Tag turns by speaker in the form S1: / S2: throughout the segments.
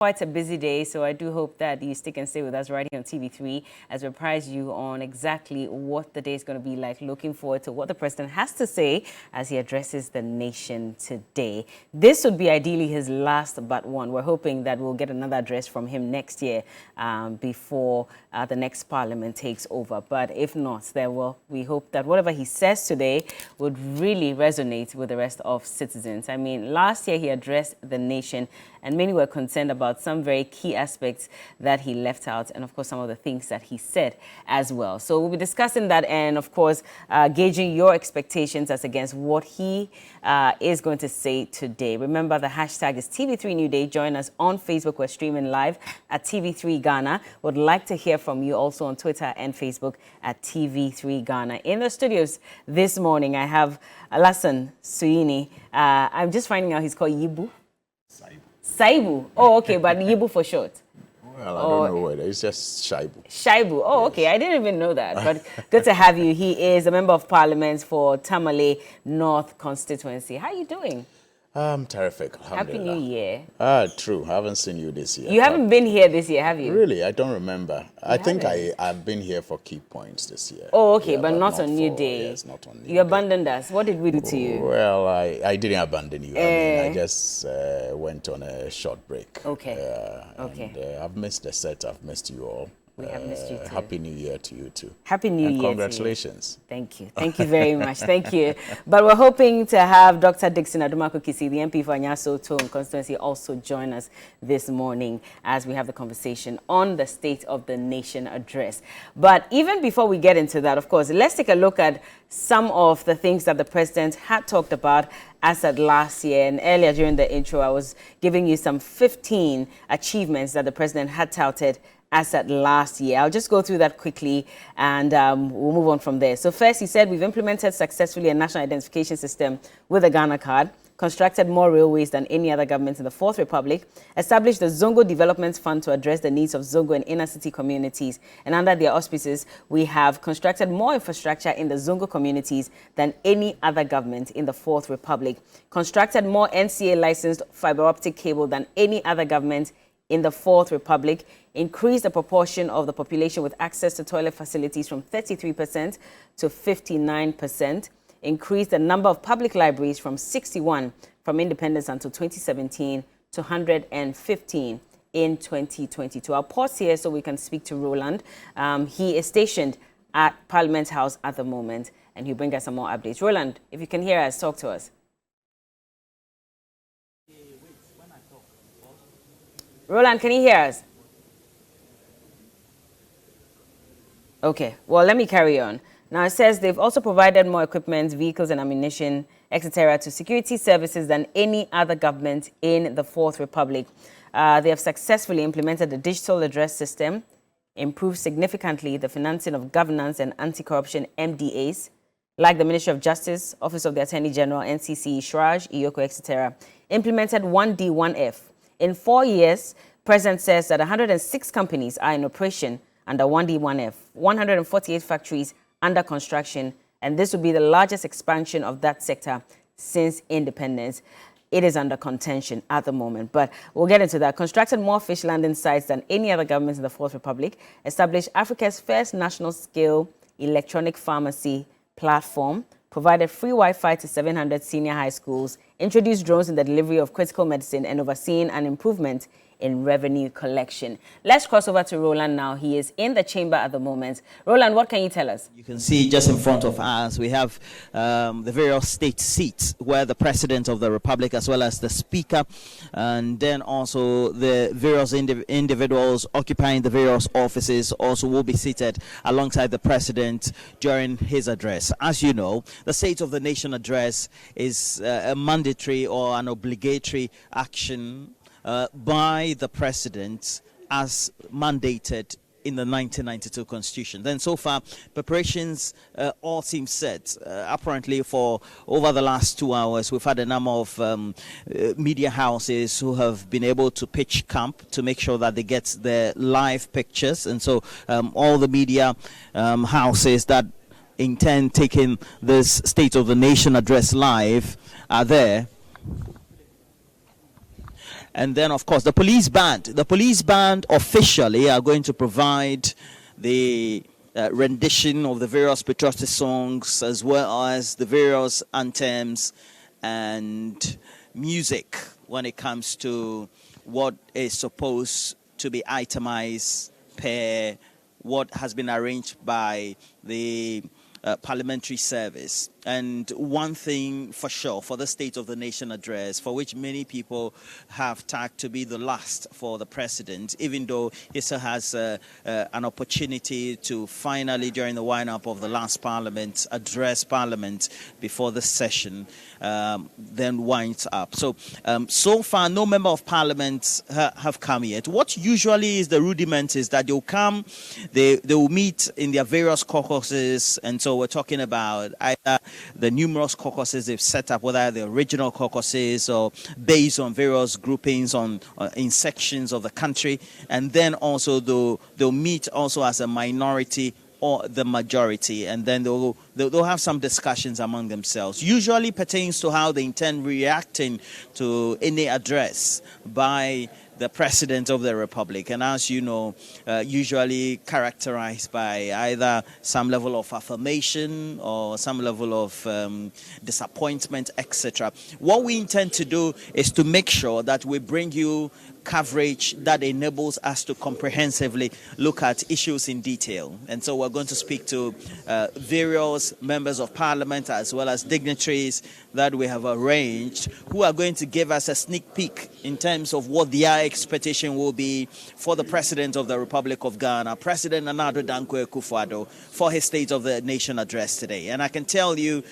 S1: Quite a busy day, so I do hope that you stick and stay with us right here on TV3 as we apprise you on exactly what the day is going to be like. Looking forward to what the president has to say as he addresses the nation today. This would be ideally his last but one. We're hoping that we'll get another address from him next year before the next parliament takes over. But if not, we hope that whatever he says today would really resonate with the rest of citizens. I mean, last year he addressed the nation and many were concerned about some very key aspects that he left out and, of course, some of the things that he said as well. So we'll be discussing that and, of course, gauging your expectations as against what he is going to say today. Remember, the hashtag is TV3 New Day. Join us on Facebook. We're streaming live at TV3 Ghana. Would like to hear from you also on Twitter and Facebook at TV3 Ghana. In the studios this morning, I have Alasan Suini. I'm just finding out he's called Yibu. Saibu. Oh, okay, but Yibu for short.
S2: Well, I don't know whether it's just Shaibu.
S1: Shaibu. Oh, yes. Okay. I didn't even know that. But good to have you. He is a member of parliament for Tamale North constituency. How are you doing?
S2: I'm terrific.
S1: Happy New Year.
S2: True. I haven't seen you this year.
S1: You haven't been here this year, have you?
S2: Really? I don't remember. I think I've been here for key points this year.
S1: Oh, okay, yeah, but not on New Day.
S2: Yes, not on New Day.
S1: You abandoned us. What did we do to you?
S2: Well, I didn't abandon you. I mean, I just went on a short break.
S1: Okay.
S2: And, I've missed the set. I've missed you all.
S1: We have missed you too.
S2: Happy New Year to you too.
S1: Happy New Year.
S2: Congratulations.
S1: Thank you. Thank you very much. Thank you. But we're hoping to have Dr. Dixon Adumakukisi, the MP for Anyaso Tone constituency, also join us this morning as we have the conversation on the State of the Nation address. But even before we get into that, of course, let's take a look at some of the things that the president had talked about as at last year. And earlier during the intro, I was giving you some 15 achievements that the president had touted as at last year. I'll just go through that quickly and we'll move on from there. So first, he said we've implemented successfully a national identification system with the Ghana card, constructed more railways than any other government in the Fourth Republic, established the Zongo Development Fund to address the needs of Zongo and inner city communities. And under their auspices, we have constructed more infrastructure in the Zongo communities than any other government in the Fourth Republic, constructed more NCA licensed fiber optic cable than any other government in the Fourth Republic, increased the proportion of the population with access to toilet facilities from 33% to 59%, increased the number of public libraries from 61 from independence until 2017 to 115 in 2022. I'll pause here so we can speak to Roland. He is stationed at Parliament House at the moment, and he'll bring us some more updates. Roland, if you can hear us, talk to us. Roland, can you hear us? Okay, well, let me carry on. Now, it says they've also provided more equipment, vehicles and ammunition, etc. to security services than any other government in the Fourth Republic. They have successfully implemented the digital address system, improved significantly the financing of governance and anti-corruption MDAs, like the Ministry of Justice, Office of the Attorney General, NCC, Shraj, Iyoko, etc. Implemented 1D, 1F. In 4 years, President says that 106 companies are in operation under 1D, 1F, 148 factories under construction, and this will be the largest expansion of that sector since independence. It is under contention at the moment, but we'll get into that. Constructed more fish landing sites than any other government in the Fourth Republic, established Africa's first national-scale electronic pharmacy platform, provided free Wi-Fi to 700 senior high schools, introduced drones in the delivery of critical medicine, and overseen an improvement in revenue collection. Let's cross over to Roland now. He is in the chamber at the moment. Roland, what can you tell us?
S3: You can see just in front of us, we have the various state seats where the President of the Republic, as well as the Speaker, and then also the various individuals occupying the various offices also will be seated alongside the President during his address. As you know, the State of the Nation address is a mandatory or an obligatory action by the President as mandated in the 1992 Constitution. Then so far, preparations all seem set. Apparently for over the last 2 hours, we've had a number of media houses who have been able to pitch camp to make sure that they get their live pictures. And so all the media houses that intend taking this State of the Nation address live are there. And then, of course, the police band. The police band officially are going to provide the rendition of the various patriotic songs, as well as the various anthems and music when it comes to what is supposed to be itemized per what has been arranged by the parliamentary service. And one thing for sure, for the State of the Nation address, for which many people have tagged to be the last for the president, even though he still has an opportunity to finally, during the wind-up of the last parliament, address parliament before the session then winds up. So, so far, no member of parliament have come yet. What usually is the rudiment is that they'll come, they will meet in their various caucuses, and so we're talking about either the numerous caucuses they've set up, whether the original caucuses or based on various groupings in sections of the country, and then also they'll meet also as a minority or the majority, and then they'll have some discussions among themselves. Usually pertains to how they intend reacting to any address by the President of the Republic, and as you know, usually characterized by either some level of affirmation or some level of disappointment, etc. What we intend to do is to make sure that we bring you coverage that enables us to comprehensively look at issues in detail. And so we're going to speak to various members of parliament as well as dignitaries that we have arranged, who are going to give us a sneak peek in terms of what their expectation will be for the President of the Republic of Ghana, President Nana Addo Dankwa Akufo Addo, for his State of the Nation address today. And I can tell you,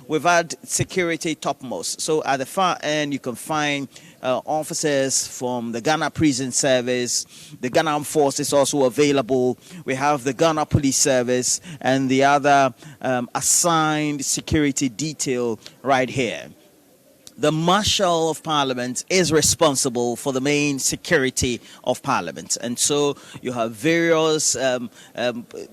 S3: we've had security topmost. So at the far end, you can find officers from the Ghana Prison Service, the Ghana Armed Forces also available. We have the Ghana Police Service and the other assigned security detail right here. The Marshal of Parliament is responsible for the main security of Parliament. And so you have various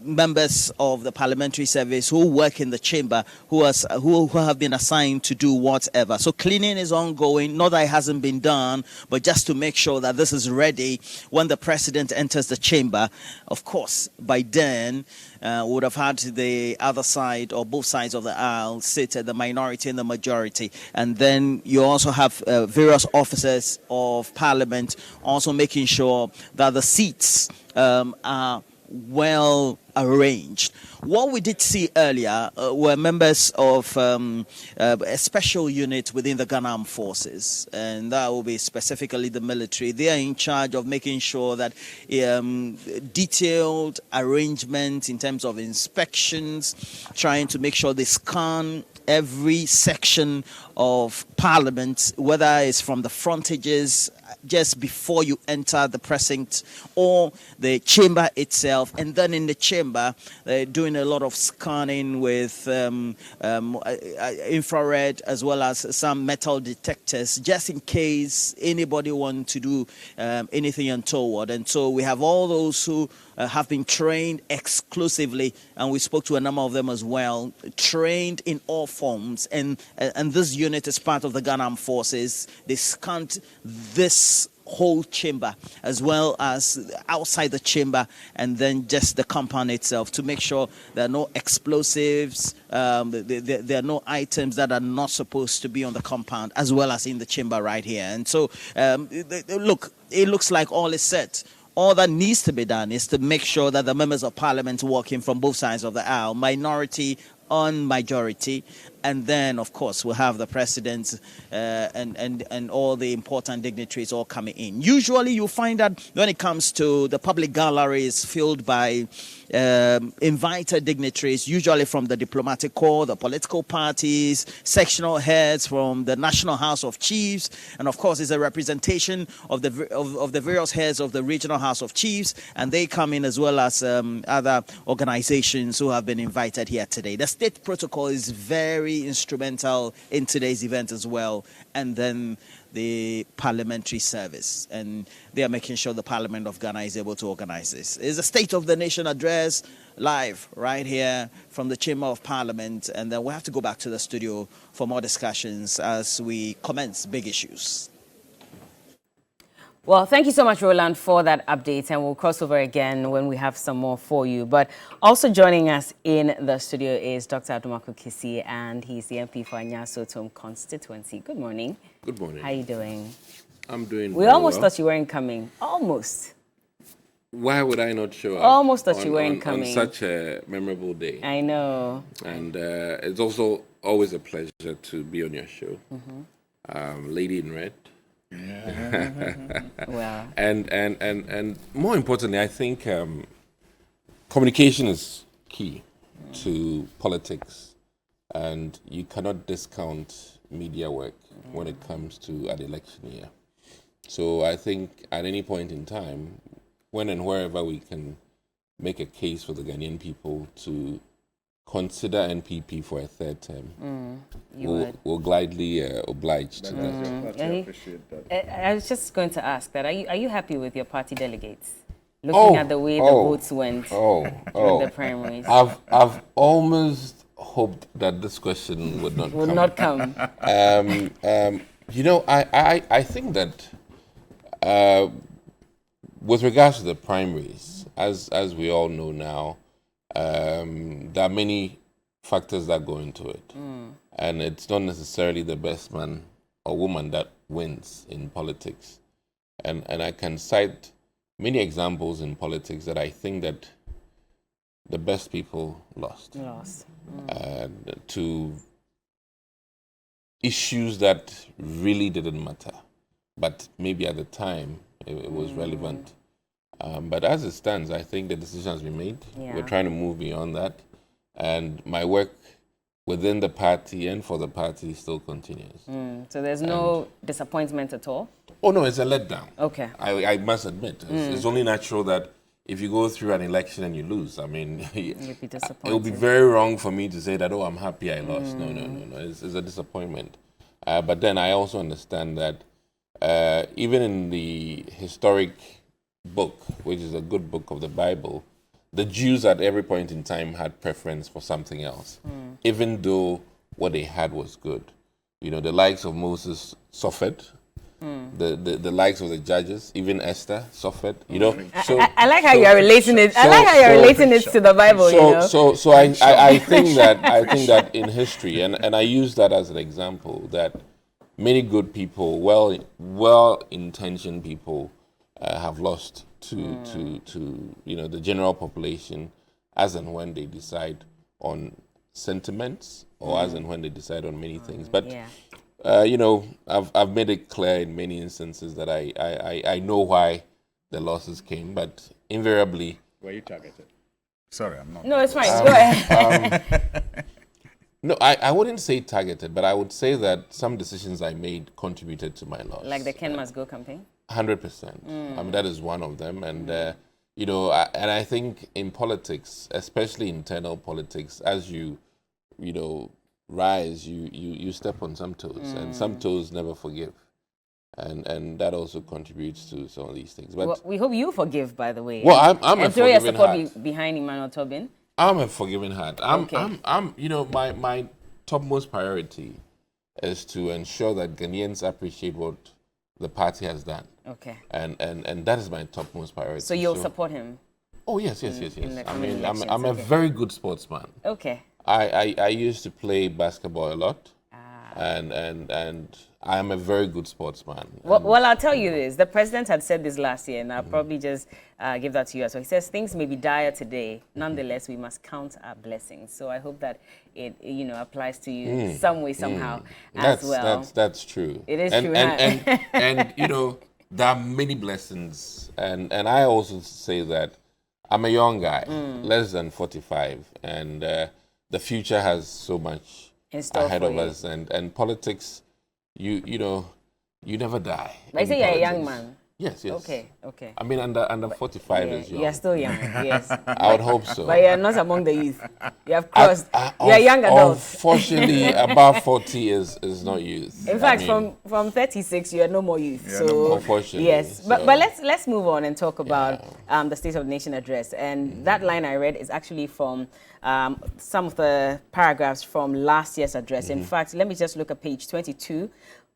S3: members of the parliamentary service who work in the chamber who have been assigned to do whatever. So cleaning is ongoing, not that it hasn't been done, but just to make sure that this is ready when the president enters the chamber. Of course, by then, would have had the other side or both sides of the aisle sit at the minority and the majority. And then you also have various officers of parliament also making sure that the seats are well arranged. What we did see earlier were members of a special unit within the Ghana Armed Forces, and that will be specifically the military. They are in charge of making sure that detailed arrangement in terms of inspections, trying to make sure they scan every section of Parliament, whether it's from the frontages just before you enter the precinct or the chamber itself, and then in the chamber doing a lot of scanning with infrared as well as some metal detectors, just in case anybody wants to do anything untoward. And so we have all those who have been trained exclusively, and we spoke to a number of them as well, trained in all forms, and this unit is part of the Ghana Armed Forces. They scanned this whole chamber as well as outside the chamber, and then just the compound itself, to make sure there are no explosives, there are no items that are not supposed to be on the compound, as well as in the chamber right here. And so look, it looks like all is set. All that needs to be done is to make sure that the members of parliament working from both sides of the aisle, minority on majority, and then of course we'll have the president and all the important dignitaries all coming in. Usually you'll find that when it comes to the public galleries filled by invited dignitaries, usually from the diplomatic corps, the political parties, sectional heads from the National House of Chiefs, and of course it's a representation of the various heads of the Regional House of Chiefs, and they come in as well as other organizations who have been invited here today. The state protocol is very instrumental in today's event as well, and then the parliamentary service, and they are making sure the Parliament of Ghana is able to organize this. It's a State of the Nation address live right here from the Chamber of Parliament, and then we'll have to go back to the studio for more discussions as we commence big issues.
S1: Well, thank you so much, Roland, for that update, and we'll cross over again when we have some more for you. But also joining us in the studio is Dr. Adomako Kisi, and he's the MP for Anyasotom constituency. Good morning.
S4: Good morning.
S1: How are you doing?
S4: I'm doing
S1: We
S4: very
S1: almost
S4: well.
S1: thought you weren't coming. Almost.
S4: Why would I not show up?
S1: Almost thought you weren't coming.
S4: On such a memorable day.
S1: I know.
S4: And it's also always a pleasure to be on your show. Lady in Red.
S1: Well.
S4: And more importantly, I think communication is key to politics. And you cannot discount media work when it comes to an election year. So I think at any point in time, when and wherever we can make a case for the Ghanaian people to consider NPP for a third term, we'll gladly oblige to that.
S1: I was just going to ask that. Are you happy with your party delegates? Looking at the way the votes went during the primaries.
S4: I've almost hoped that this question would not come. You know, I think that with regards to the primaries, as we all know now, there are many factors that go into it. And it's not necessarily the best man or woman that wins in politics. And I can cite many examples in politics that I think that the best people lost. To issues that really didn't matter. But maybe at the time, it was relevant. But as it stands, I think the decision has been made.
S1: Yeah.
S4: We're trying to move beyond that. And my work within the party and for the party still continues.
S1: So there's no disappointment at all?
S4: Oh, no, it's a letdown.
S1: Okay.
S4: I must admit. It's only natural that if you go through an election and you lose, I mean,
S1: You'd be disappointed.
S4: it would be very wrong for me to say that, oh, I'm happy I lost. No. It's a disappointment. But then I also understand that even in the historic book, which is a good book of the Bible, the Jews at every point in time had preference for something else, even though what they had was good. You know, the likes of Moses suffered. The likes of the judges, even Esther suffered. You know,
S1: I like how you're relating it. I like how you're relating it to the Bible.
S4: So I think that in history, and I use that as an example, that many good people, well-intentioned people, have lost to the general population, as and when they decide on sentiments, or as and when they decide on many things. But I've made it clear in many instances that I know why the losses came, but invariably.
S2: Were you targeted? Sorry, I'm not.
S1: No, it's fine. Go ahead.
S4: No, I wouldn't say targeted, but I would say that some decisions I made contributed to my loss.
S1: Like the Ken Must Go campaign?
S4: 100%. I mean, that is one of them. And, and I think in politics, especially internal politics, as you rise, you step on some toes, and some toes never forgive. And that also contributes to some of these things. But
S1: well, we hope you forgive, by the way.
S4: Well, I'm a
S1: and throw your
S4: forgiving
S1: support
S4: heart.
S1: behind Emmanuel Tobin.
S4: I'm a forgiving heart.
S1: Okay.
S4: My topmost priority is to ensure that Ghanaians appreciate what the party has done.
S1: Okay.
S4: And that is my topmost priority.
S1: So you'll support him?
S4: Oh, yes. I mean, I'm a
S1: okay.
S4: very good sportsman.
S1: Okay.
S4: I used to play basketball a lot, and I am a very good sportsman.
S1: Well, I'll tell you this. The president had said this last year, and I'll probably just give that to you as well. He says things may be dire today. Nonetheless, we must count our blessings. So I hope that it applies to you some way, somehow as well.
S4: That's true.
S1: It is true.
S4: And there are many blessings. And I also say that I'm a young guy, less than 45, and the future has so much ahead of us. And politics, you never die.
S1: I say you're a young man.
S4: Yes.
S1: Okay.
S4: I mean, under 45 is young.
S1: You're still young, yes.
S4: I would hope so.
S1: But you're not among the youth. You have crossed. You're a young adult.
S4: Unfortunately, above 40 is not youth.
S1: In fact, from 36, you are no more youth. So,
S4: unfortunately.
S1: Yes. But let's move on and talk about the State of the Nation address. And that line I read is actually from some of the paragraphs from last year's address. In fact, let me just look at page 22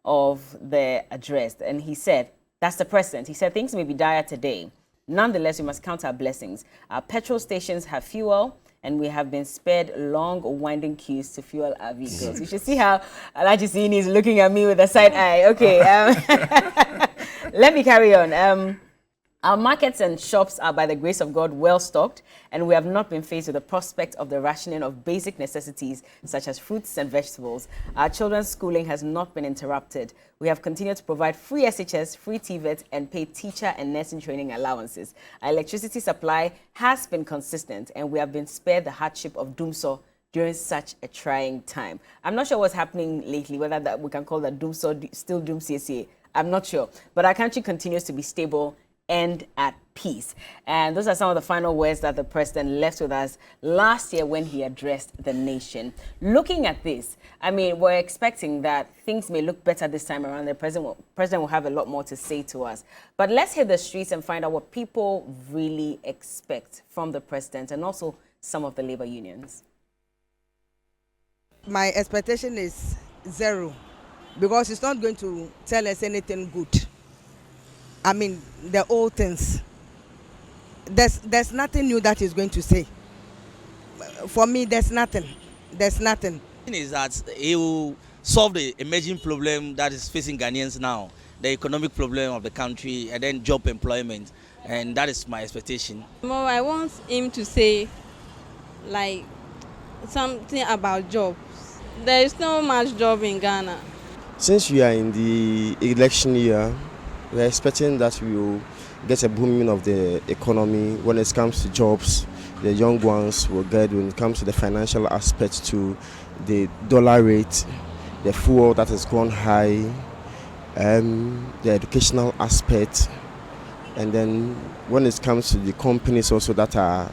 S1: of the address. And he said, That's the president. He said things may be dire today. Nonetheless, we must count our blessings. Our petrol stations have fuel, and we have been spared long, winding queues to fuel our vehicles. You should see how Alhaji Sini is looking at me with a side eye. Okay, let me carry on. Our markets and shops are, by the grace of God, well stocked, and we have not been faced with the prospect of the rationing of basic necessities such as fruits and vegetables. Our children's schooling has not been interrupted. We have continued to provide free SHS, free TVET, and pay teacher and nursing training allowances. Our electricity supply has been consistent, and we have been spared the hardship of doomsaw during such a trying time. I'm not sure what's happening lately, whether that we can call that doomsaw still doom CSA. I'm not sure, but our country continues to be stable and at peace. And those are some of the final words that the president left with us last year when he addressed the nation. Looking at this, I mean, we're expecting that things may look better this time around. The president will have a lot more to say to us. But let's hit the streets and find out what people really expect from the president and also some of the labor unions.
S5: My expectation is zero, because it's not going to tell us anything good. I mean, the old things. There's nothing new that he's going to say. For me, there's nothing. There's nothing.
S3: Is that he will solve the emerging problem that is facing Ghanaians now, the economic problem of the country, and then job employment, and that is my expectation.
S6: Well, I want him to say, like, something about jobs. There is no much job in Ghana.
S7: Since we are in the election year, we are expecting that we will get a booming of the economy when it comes to jobs. The young ones will get, when it comes to the financial aspect, to the dollar rate, the fuel that has gone high, the educational aspect, and then when it comes to the companies also that are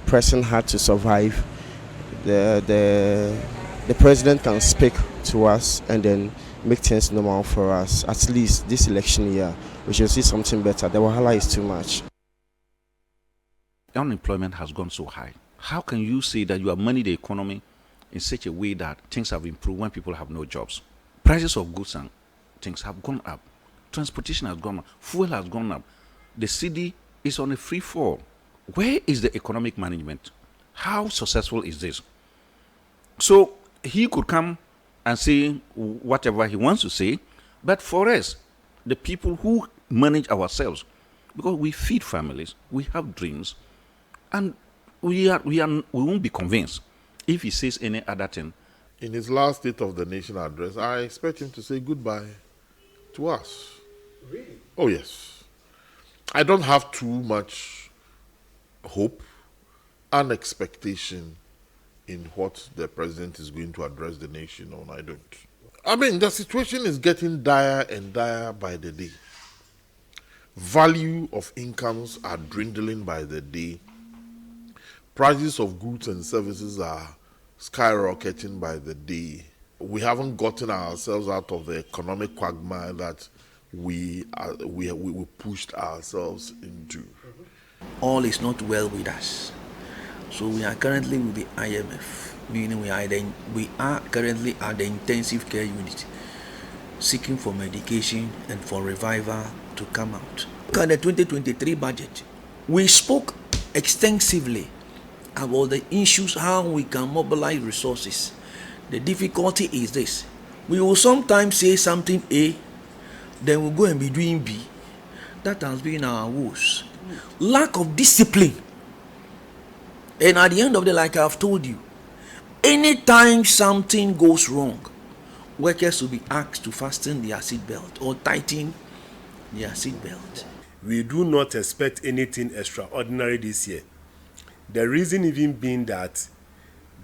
S7: pressing hard to survive, the president can speak to us and then make things normal for us. At least this election year, we should see something better. The wahala is too much.
S8: Unemployment has gone so high. How can you say that you have managed the economy in such a way that things have improved when people have no jobs? Prices of goods and things have gone up. Transportation has gone up. Fuel has gone up. The city is on a free fall. Where is the economic management? How successful is this? So he could come and say whatever he wants to say, but for us, the people who manage ourselves, because we feed families, we have dreams, and we won't be convinced if he says any other thing.
S9: In his last State of the Nation address, I expect him to say goodbye to us. Really? Oh yes. I don't have too much hope and expectation in what the president is going to address the nation on. I don't. I mean, the situation is getting dire and dire by the day. Value of incomes are dwindling by the day. Prices of goods and services are skyrocketing by the day. We haven't gotten ourselves out of the economic quagmire that we pushed ourselves into.
S10: All is not well with us. So we are currently with the IMF, meaning we are currently at the intensive care unit, seeking for medication and for revival to come out. Look at the 2023 budget. We spoke extensively about the issues, how we can mobilize resources. The difficulty is this: we will sometimes say something A, then we'll go and be doing B. That has been our woes. Lack of discipline. And at the end of the day, like I've told you, anytime something goes wrong, workers will be asked to fasten their seatbelt or tighten their seatbelt.
S11: We do not expect anything extraordinary this year. The reason even being that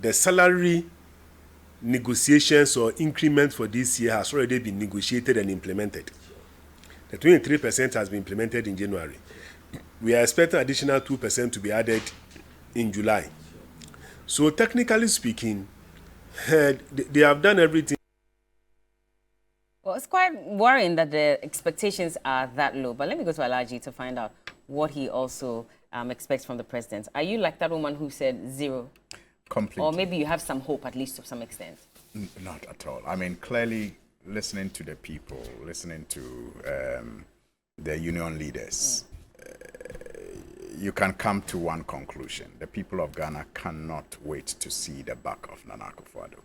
S11: the salary negotiations or increment for this year has already been negotiated and implemented. The 23% has been implemented in January. We are expecting additional 2% to be added in July. So technically speaking, they have done everything.
S1: Well, it's quite worrying that the expectations are that low. But let me go to Alhaji to find out what he also expects from the president. Are you like that woman who said zero?
S2: Completely.
S1: Or maybe you have some hope, at least to some extent?
S2: Not at all. I mean, clearly listening to the people, listening to the union leaders, you can come to one conclusion. The people of Ghana cannot wait to see the back of Nana Akufo Addo.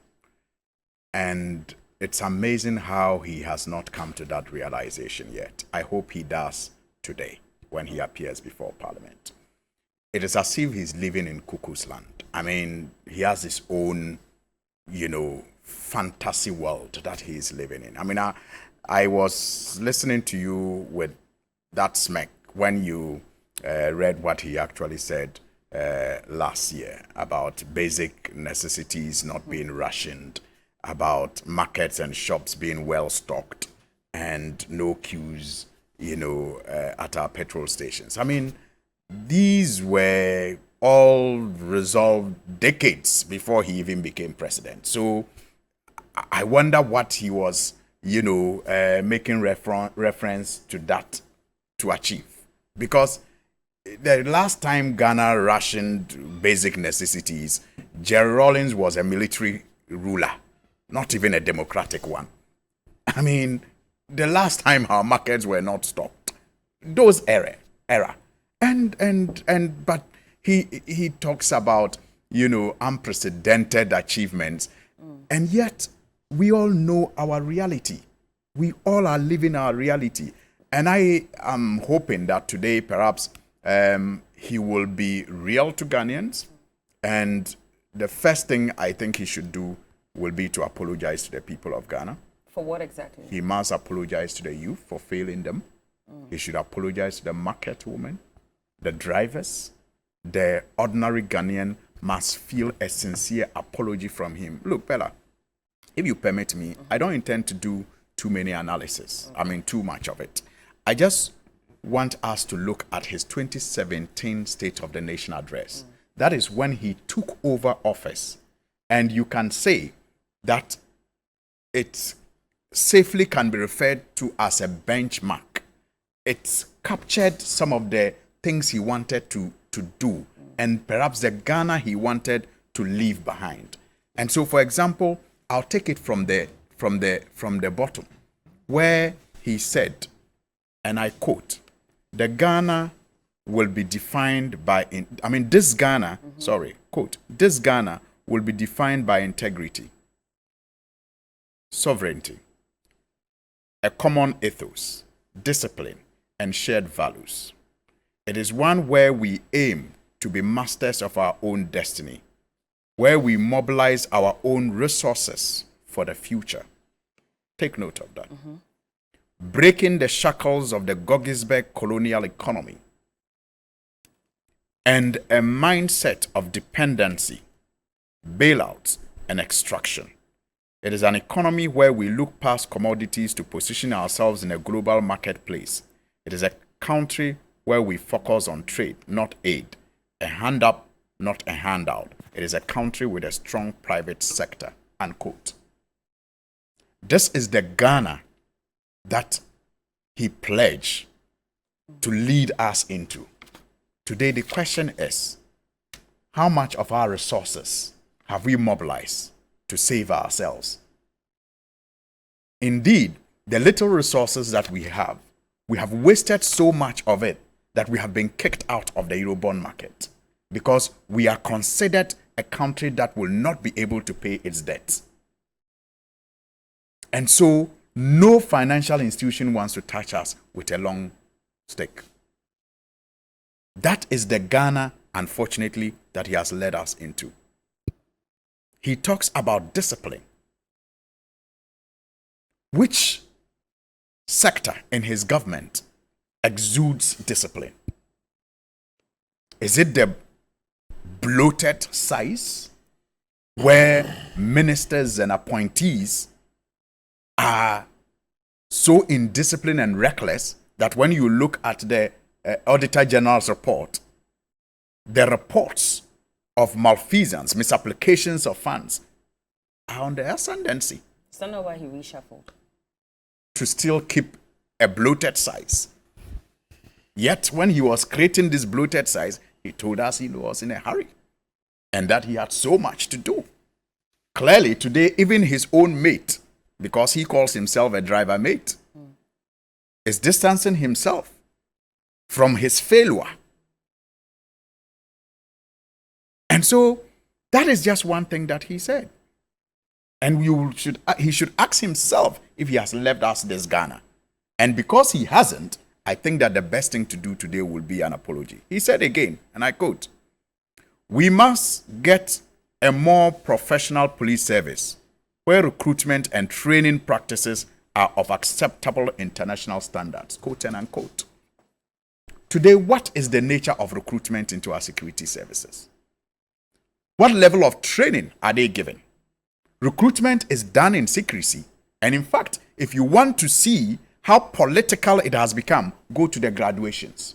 S2: And it's amazing how he has not come to that realization yet. I hope he does today when he appears before Parliament. It is as if he's living in cuckoo's land. I mean, he has his own, fantasy world that he is living in. I mean, I was listening to you with that smack when you read what he actually said last year about basic necessities not being rationed, about markets and shops being well stocked and no queues, at our petrol stations. I mean, these were all resolved decades before he even became president. So I wonder what he was, making reference to that to achieve. Because the last time Ghana rationed basic necessities, Jerry Rawlings was a military ruler, not even a democratic one. I mean, the last time our markets were not stocked, those era. But he talks about, unprecedented achievements. And yet we all know our reality. We all are living our reality. And I am hoping that today perhaps he will be real to Ghanaians. And the first thing I think he should do will be to apologize to the people of Ghana.
S1: For what exactly?
S2: He must apologize to the youth for failing them. He should apologize to the market women, the drivers. The ordinary Ghanaian must feel a sincere apology from him. Look, Bella, if you permit me, I don't intend to do too many analysis. I mean, too much of it. I just want us to look at his 2017 State of the Nation address. That is when he took over office. And you can say that it safely can be referred to as a benchmark. It captured some of the things he wanted to do and perhaps the Ghana he wanted to leave behind. And so, for example, I'll take it from the bottom, where he said, and I quote, the Ghana will be defined by, this Ghana, quote, this Ghana will be defined by integrity, sovereignty, a common ethos, discipline, and shared values. It is one where we aim to be masters of our own destiny, where we mobilize our own resources for the future. Take note of that. Breaking the shackles of the Gogisberg colonial economy and a mindset of dependency, bailouts, and extraction. It is an economy where we look past commodities to position ourselves in a global marketplace. It is a country where we focus on trade, not aid, a hand up, not a handout. It is a country with a strong private sector, unquote. This is the Ghana that he pledged to lead us into. Today, the question is, how much of our resources have we mobilized to save ourselves? Indeed, the little resources that we have wasted so much of it that we have been kicked out of the Eurobond market because we are considered a country that will not be able to pay its debts. And so, no financial institution wants to touch us with a long stick. That is the Ghana, unfortunately, that he has led us into. He talks about discipline. Which sector in his government exudes discipline? Is it the bloated size where ministers and appointees are so indisciplined and reckless that when you look at the Auditor General's report, the reports of malfeasance, misapplications of funds are on the ascendancy?
S1: Is that not why he reshuffled?
S2: To still keep a bloated size. Yet when he was creating this bloated size, he told us he was in a hurry and that he had so much to do. Clearly today, even his own mate, because he calls himself a driver mate, is distancing himself from his failure. And so that is just one thing that he said. And he should ask himself if he has left us this Ghana. And because he hasn't, I think that the best thing to do today will be an apology. He said again, and I quote, "We must get a more professional police service where recruitment and training practices are of acceptable international standards," quote and unquote. Today, what is the nature of recruitment into our security services? What level of training are they given? Recruitment is done in secrecy. And in fact, if you want to see how political it has become, go to the graduations.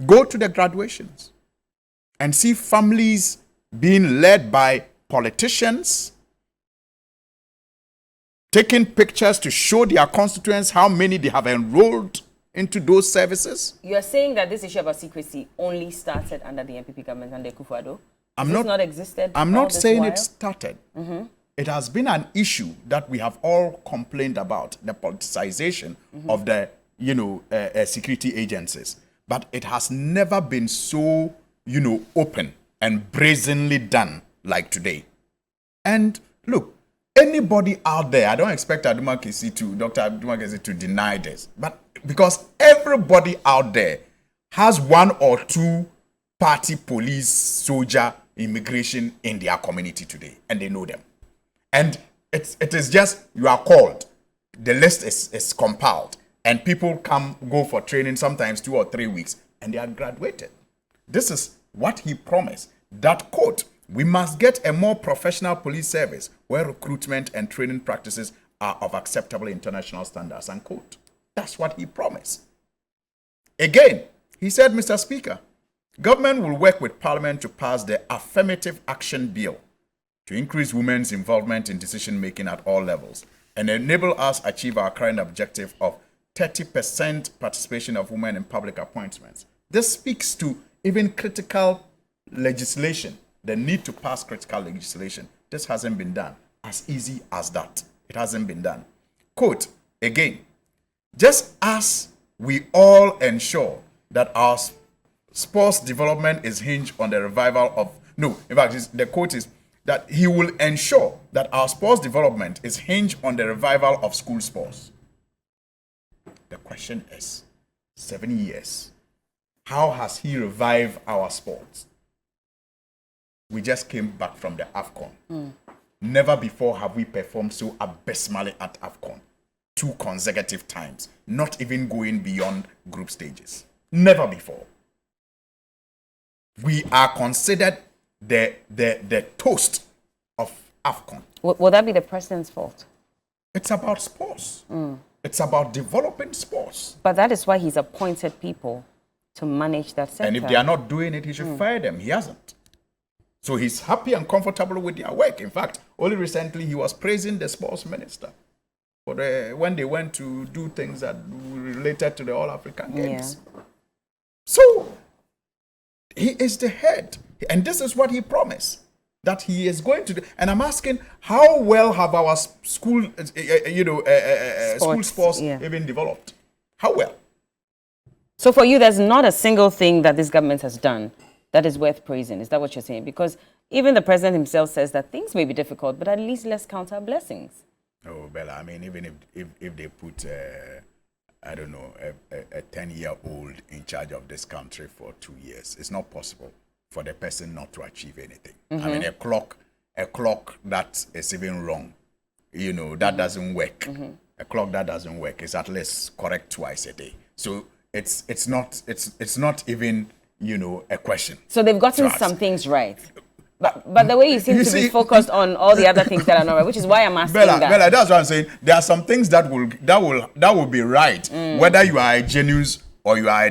S2: Go to the graduations and see families being led by politicians, taking pictures to show their constituents how many they have enrolled into those services.
S1: You're saying that this issue about secrecy only started under the NPP government under Akufo Addo?
S2: I'm not saying it started. It has been an issue that we have all complained about, the politicization of the security agencies. But it has never been so open and brazenly done like today. And look, anybody out there, I don't expect Dr. Adumakesi to deny this, but because everybody out there has one or two party, police, soldier, immigration in their community today, and they know them. And it is just, you are called, the list is compiled, and people go for training sometimes 2 or 3 weeks, and they are graduated. This is what he promised. That quote, "We must get a more professional police service where recruitment and training practices are of acceptable international standards," unquote. That's what he promised. Again, he said, "Mr. Speaker, government will work with Parliament to pass the Affirmative Action Bill to increase women's involvement in decision-making at all levels and enable us achieve our current objective of 30% participation of women in public appointments." This speaks to even critical legislation, the need to pass critical legislation. This hasn't been done. As easy as that. It hasn't been done. Quote, again, "Just as we all ensure that our sports development is hinged on the revival of..." No, in fact, the quote is that he will ensure that our sports development is hinged on the revival of school sports. The question is, 7 years, how has he revived our sports? We just came back from the AFCON. Never before have we performed so abysmally at AFCON. 2 consecutive times, not even going beyond group stages. Never before. We are considered the toast of AFCON.
S1: Would that be the president's fault?
S2: It's about sports. It's about developing sports.
S1: But that is why he's appointed people to manage that sector.
S2: And if they are not doing it, he should fire them. He hasn't. So he's happy and comfortable with their work. In fact, only recently he was praising the sports minister for when they went to do things that related to the All-African Games. Yeah. So he is the head. And this is what he promised that he is going to do. And I'm asking, how well have our school sports even developed? How well?
S1: So for you, there's not a single thing that this government has done that is worth praising. Is that what you're saying? Because even the president himself says that things may be difficult, but at least let's count our blessings.
S2: Oh, Bella, I mean, even if they put, I don't know, a 10-year-old in charge of this country for 2 years, it's not possible for the person not to achieve anything. I mean, a clock that is even wrong, that doesn't work. A clock that doesn't work is at least correct twice a day. So it's not even a question.
S1: So they've gotten some things right. But the way you seem to be focused on all the other things that are not right, which is why I'm asking
S2: Bella, that's what I'm saying. There are some things that will be right, whether you are a genius or you are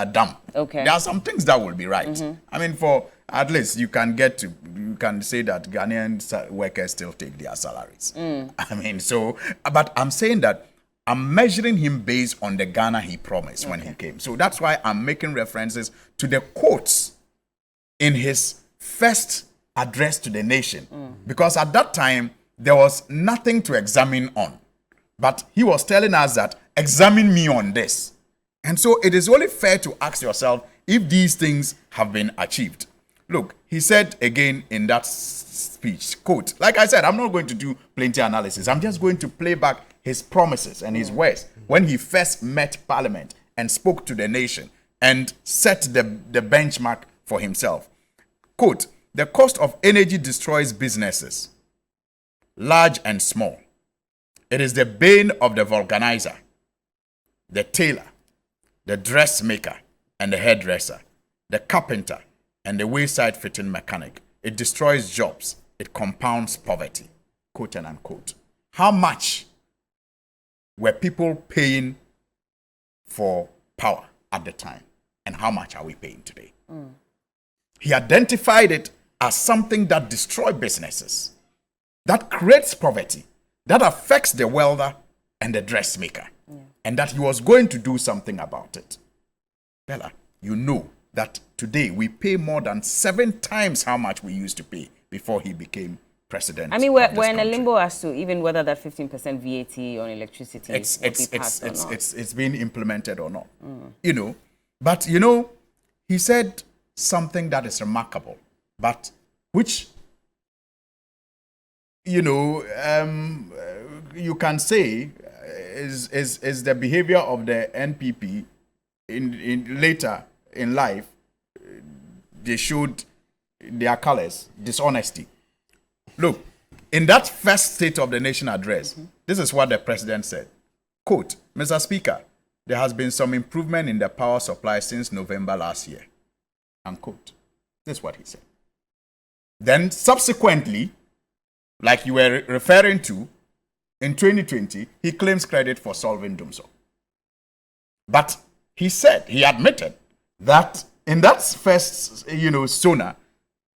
S2: dumb.
S1: Okay.
S2: There are some things that will be right. I mean, for at least you can say that Ghanaian workers still take their salaries. I mean, so, but I'm saying that I'm measuring him based on the Ghana he promised when he came. So that's why I'm making references to the quotes in his first address to the nation. Because at that time, there was nothing to examine on. But he was telling us that, examine me on this. And so it is only fair to ask yourself if these things have been achieved. Look, he said again in that speech, quote, like I said, I'm not going to do plenty analysis. I'm just going to play back his promises and his words when he first met Parliament and spoke to the nation and set the benchmark for himself. Quote, the cost of energy destroys businesses, large and small. It is the bane of the vulcanizer, the tailor, the dressmaker and the hairdresser, the carpenter and the wayside fitting mechanic. It destroys jobs. It compounds poverty, quote and unquote. How much were people paying for power at the time? And how much are we paying today? He identified it as something that destroys businesses, that creates poverty, that affects the welder and the dressmaker, and that he was going to do something about it. Bella, you know that today we pay more than 7 times how much we used to pay before he became president.
S1: I mean, we're in a limbo as to even whether that 15% VAT on electricity
S2: it's being implemented or not. You know, but you know, he said something that is remarkable, but which, you know, you can say is the behavior of the NPP in later in life. They showed their colors, dishonesty. Look, in that first State of the Nation address, this is what the president said. Quote, Mr. Speaker, there has been some improvement in the power supply since November last year. Unquote. This is what he said. Then subsequently, like you were referring to, in 2020, he claims credit for solving Dumso. But he said, he admitted that in that first, SONA,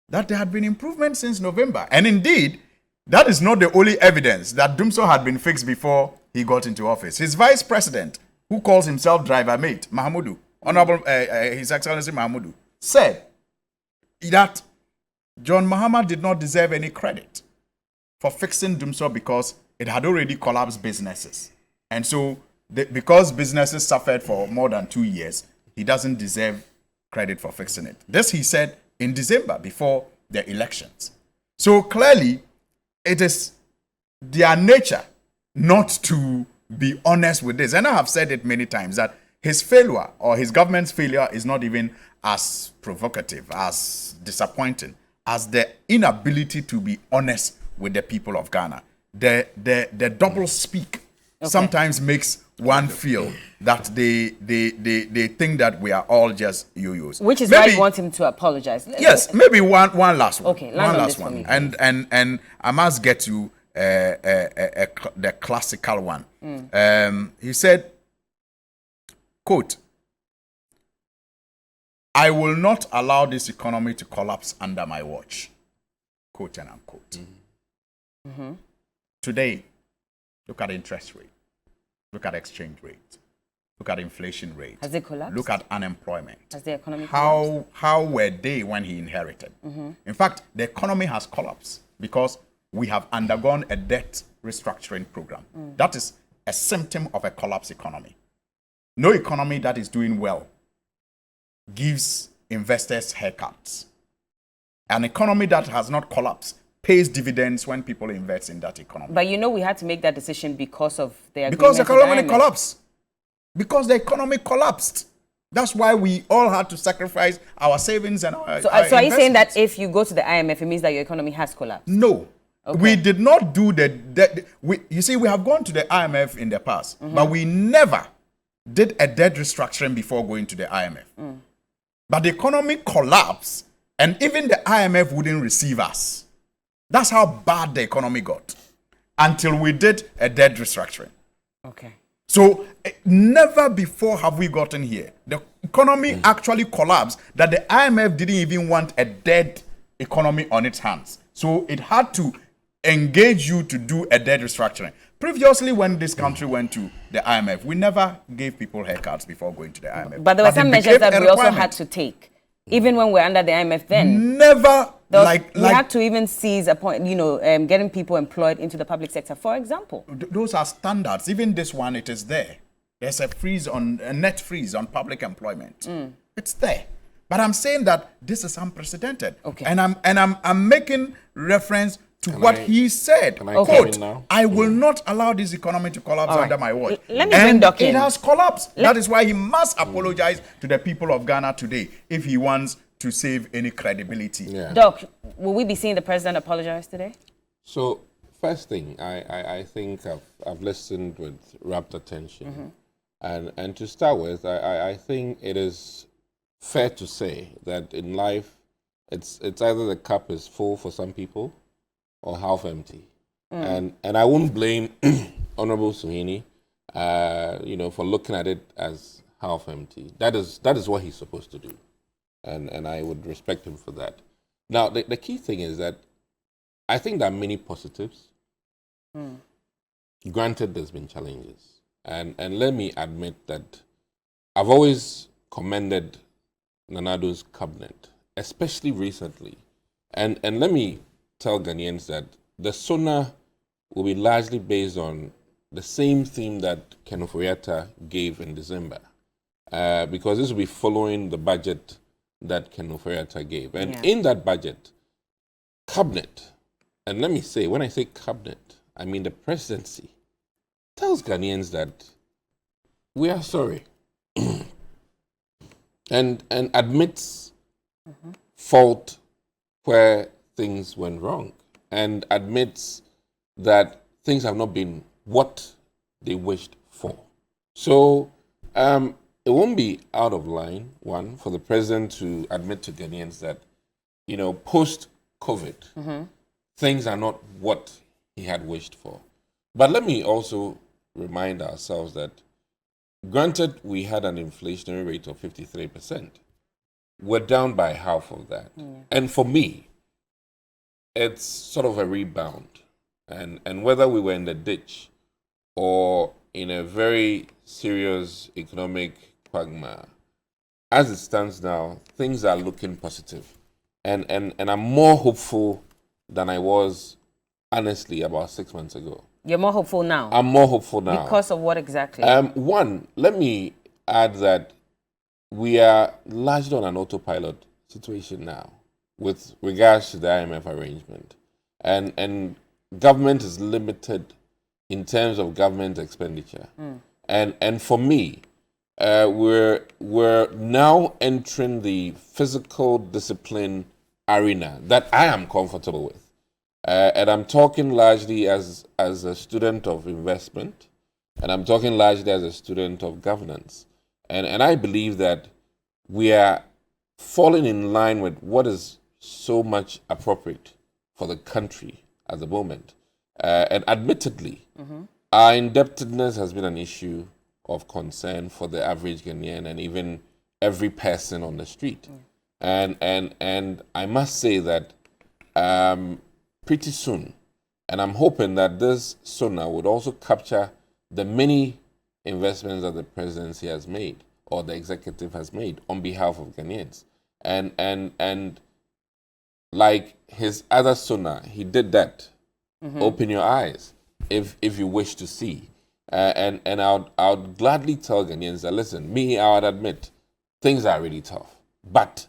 S2: that there had been improvement since November. And indeed, that is not the only evidence that Dumso had been fixed before he got into office. His vice president, who calls himself driver mate, Mahamudu, Honorable His Excellency Mahamudu, said that John Mahama did not deserve any credit for fixing Dumso because it had already collapsed businesses. And so, because businesses suffered for more than 2 years, he doesn't deserve credit for fixing it. This he said in December before the elections. So clearly, it is their nature not to be honest with this. And I have said it many times that his failure or his government's failure is not even as provocative, as disappointing as the inability to be honest with the people of Ghana. The double speak sometimes makes one feel that they think that we are all just yo-yos.
S1: Which is why you want him to apologize.
S2: Yes, maybe one last one.
S1: Okay,
S2: one last one. Me, and I must get to the classical one. He said, quote, I will not allow this economy to collapse under my watch, quote and unquote. Today, look at interest rate. Look at exchange rate. Look at inflation rate.
S1: Has it collapsed?
S2: Look at unemployment.
S1: Has the economy collapsed?
S2: How were they when he inherited? In fact, the economy has collapsed because we have undergone a debt restructuring program. That is a symptom of a collapsed economy. No economy that is doing well gives investors haircuts. An economy that has not collapsed pays dividends when people invest in that economy.
S1: But we had to make that decision because of the agreement.
S2: Because the economy collapsed. Because the economy collapsed. That's why we all had to sacrifice our savings and our
S1: So are you saying that if you go to the IMF, it means that your economy has collapsed?
S2: No. Okay. We did not do you see, we have gone to the IMF in the past, but we never did a debt restructuring before going to the IMF. But the economy collapsed, and even the IMF wouldn't receive us. That's how bad the economy got until we did a debt restructuring.
S1: Okay.
S2: So never before have we gotten here. The economy actually collapsed that the IMF didn't even want a dead economy on its hands. So it had to engage you to do a debt restructuring. Previously, when this country went to the IMF, we never gave people haircuts before going to the IMF.
S1: But there were some measures that we also had to take. Even when we're under the IMF then.
S2: Never
S1: We had to even seize a point, getting people employed into the public sector, for example.
S2: Those are standards. Even this one, it is there. There's a net freeze on public employment. It's there. But I'm saying that this is unprecedented.
S1: Okay.
S2: And I'm making reference to what he said. Quote, I will not allow this economy to collapse under my watch.
S1: Let me bring Doc in.
S2: It has collapsed. That is why he must apologize to the people of Ghana today if he wants to save any credibility.
S1: Yeah. Doc, will we be seeing the president apologize today?
S4: So, first thing, I think I've listened with rapt attention. And to start with, I think it is fair to say that in life, it's either the cup is full for some people or half empty. And I won't blame Honorable Suhini, for looking at it as half empty. That is what he's supposed to do. And I would respect him for that. Now, the key thing is that I think there are many positives. Granted, there's been challenges. And let me admit that I've always commended Nana Addo's cabinet, especially recently. And let me tell Ghanaians that the SONA will be largely based on the same theme that Ken Ofori-Atta gave in December. Because this will be following the budget that Ken Ofori-Atta gave. And in that budget, cabinet, and let me say, when I say cabinet, I mean the presidency, tells Ghanaians that we are sorry and admits fault where things went wrong and admits that things have not been what they wished for. So it won't be out of line, one, for the president to admit to Ghanaians that, post-COVID, things are not what he had wished for. But let me also remind ourselves that, granted, we had an inflationary rate of 53%. We're down by half of that. And for me, it's sort of a rebound. And whether we were in the ditch or in a very serious economic quagmire, as it stands now, things are looking positive. And I'm more hopeful than I was, honestly, about 6 months ago.
S1: You're more hopeful now?
S4: I'm more hopeful now.
S1: Because of what exactly?
S4: One, let me add that we are largely on an autopilot situation now with regards to the IMF arrangement. And government is limited in terms of government expenditure. And for me, we're now entering the physical discipline arena that I am comfortable with. And I'm talking largely as a student of investment, and I'm talking largely as a student of governance. And I believe that we are falling in line with what is so much appropriate for the country at the moment. And admittedly, our indebtedness has been an issue of concern for the average Ghanaian and even every person on the street. And I must say that pretty soon, and I'm hoping that this SONA would also capture the many investments that the presidency has made or the executive has made on behalf of Ghanaians. And like his other SONA, he did that. Open your eyes if you wish to see. And I would gladly tell Ghanaians that, listen, I would admit, things are really tough. But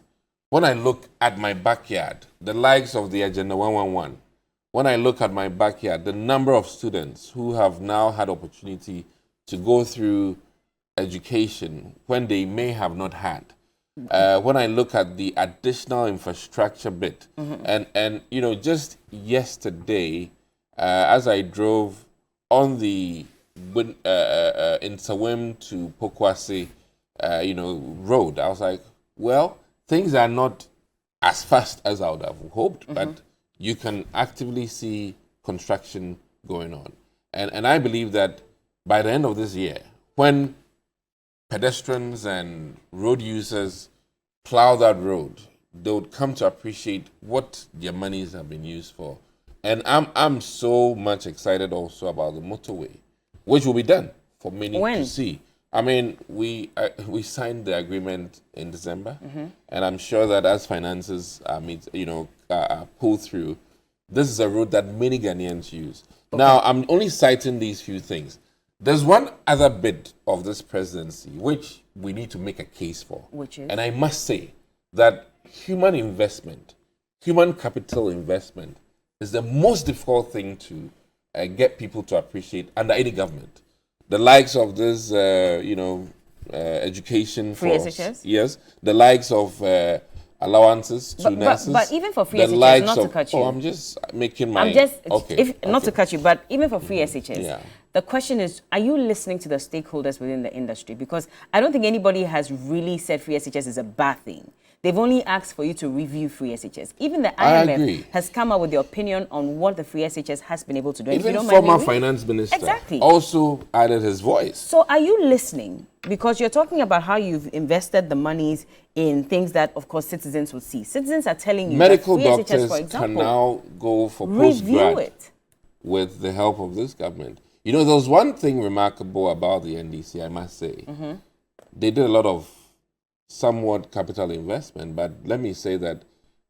S4: when I look at my backyard, the likes of the Agenda 111, when I look at my backyard, the number of students who have now had opportunity to go through education when they may have not had, when I look at the additional infrastructure bit, and just yesterday, as I drove on the in Sawem to Pokwase, road, I was like, well, things are not as fast as I would have hoped, but you can actively see construction going on. And I believe that by the end of this year, when pedestrians and road users plow that road, they would come to appreciate what their monies have been used for. And I'm so much excited also about the motorway, which will be done for many to see. I mean, we signed the agreement in December, and I'm sure that as finances pull through, this is a route that many Ghanaians use. Okay. Now, I'm only citing these few things. There's one other bit of this presidency which we need to make a case for.
S1: Which is?
S4: And I must say that human capital investment is the most difficult thing to get people to appreciate under any government. The likes of this, education
S1: free
S4: for
S1: SHS?
S4: Yes, the likes of allowances to nurses.
S1: But even for free SHS, not to cut you.
S4: Oh, I'm just making my...
S1: Not to cut you, but even for free SHS, the question is, are you listening to the stakeholders within the industry? Because I don't think anybody has really said free SHS is a bad thing. They've only asked for you to review free SHS. Even the IMF has come up with their opinion on what the free SHS has been able to do.
S4: Even former finance minister also added his voice.
S1: So are you listening? Because you're talking about how you've invested the monies in things that, of course, citizens would see. Citizens are telling you
S4: medical
S1: that free
S4: doctors
S1: SHS, for example,
S4: can now go for post-grad with the help of this government. You know, there's one thing remarkable about the NDC, I must say. They did a lot of somewhat capital investment, but let me say that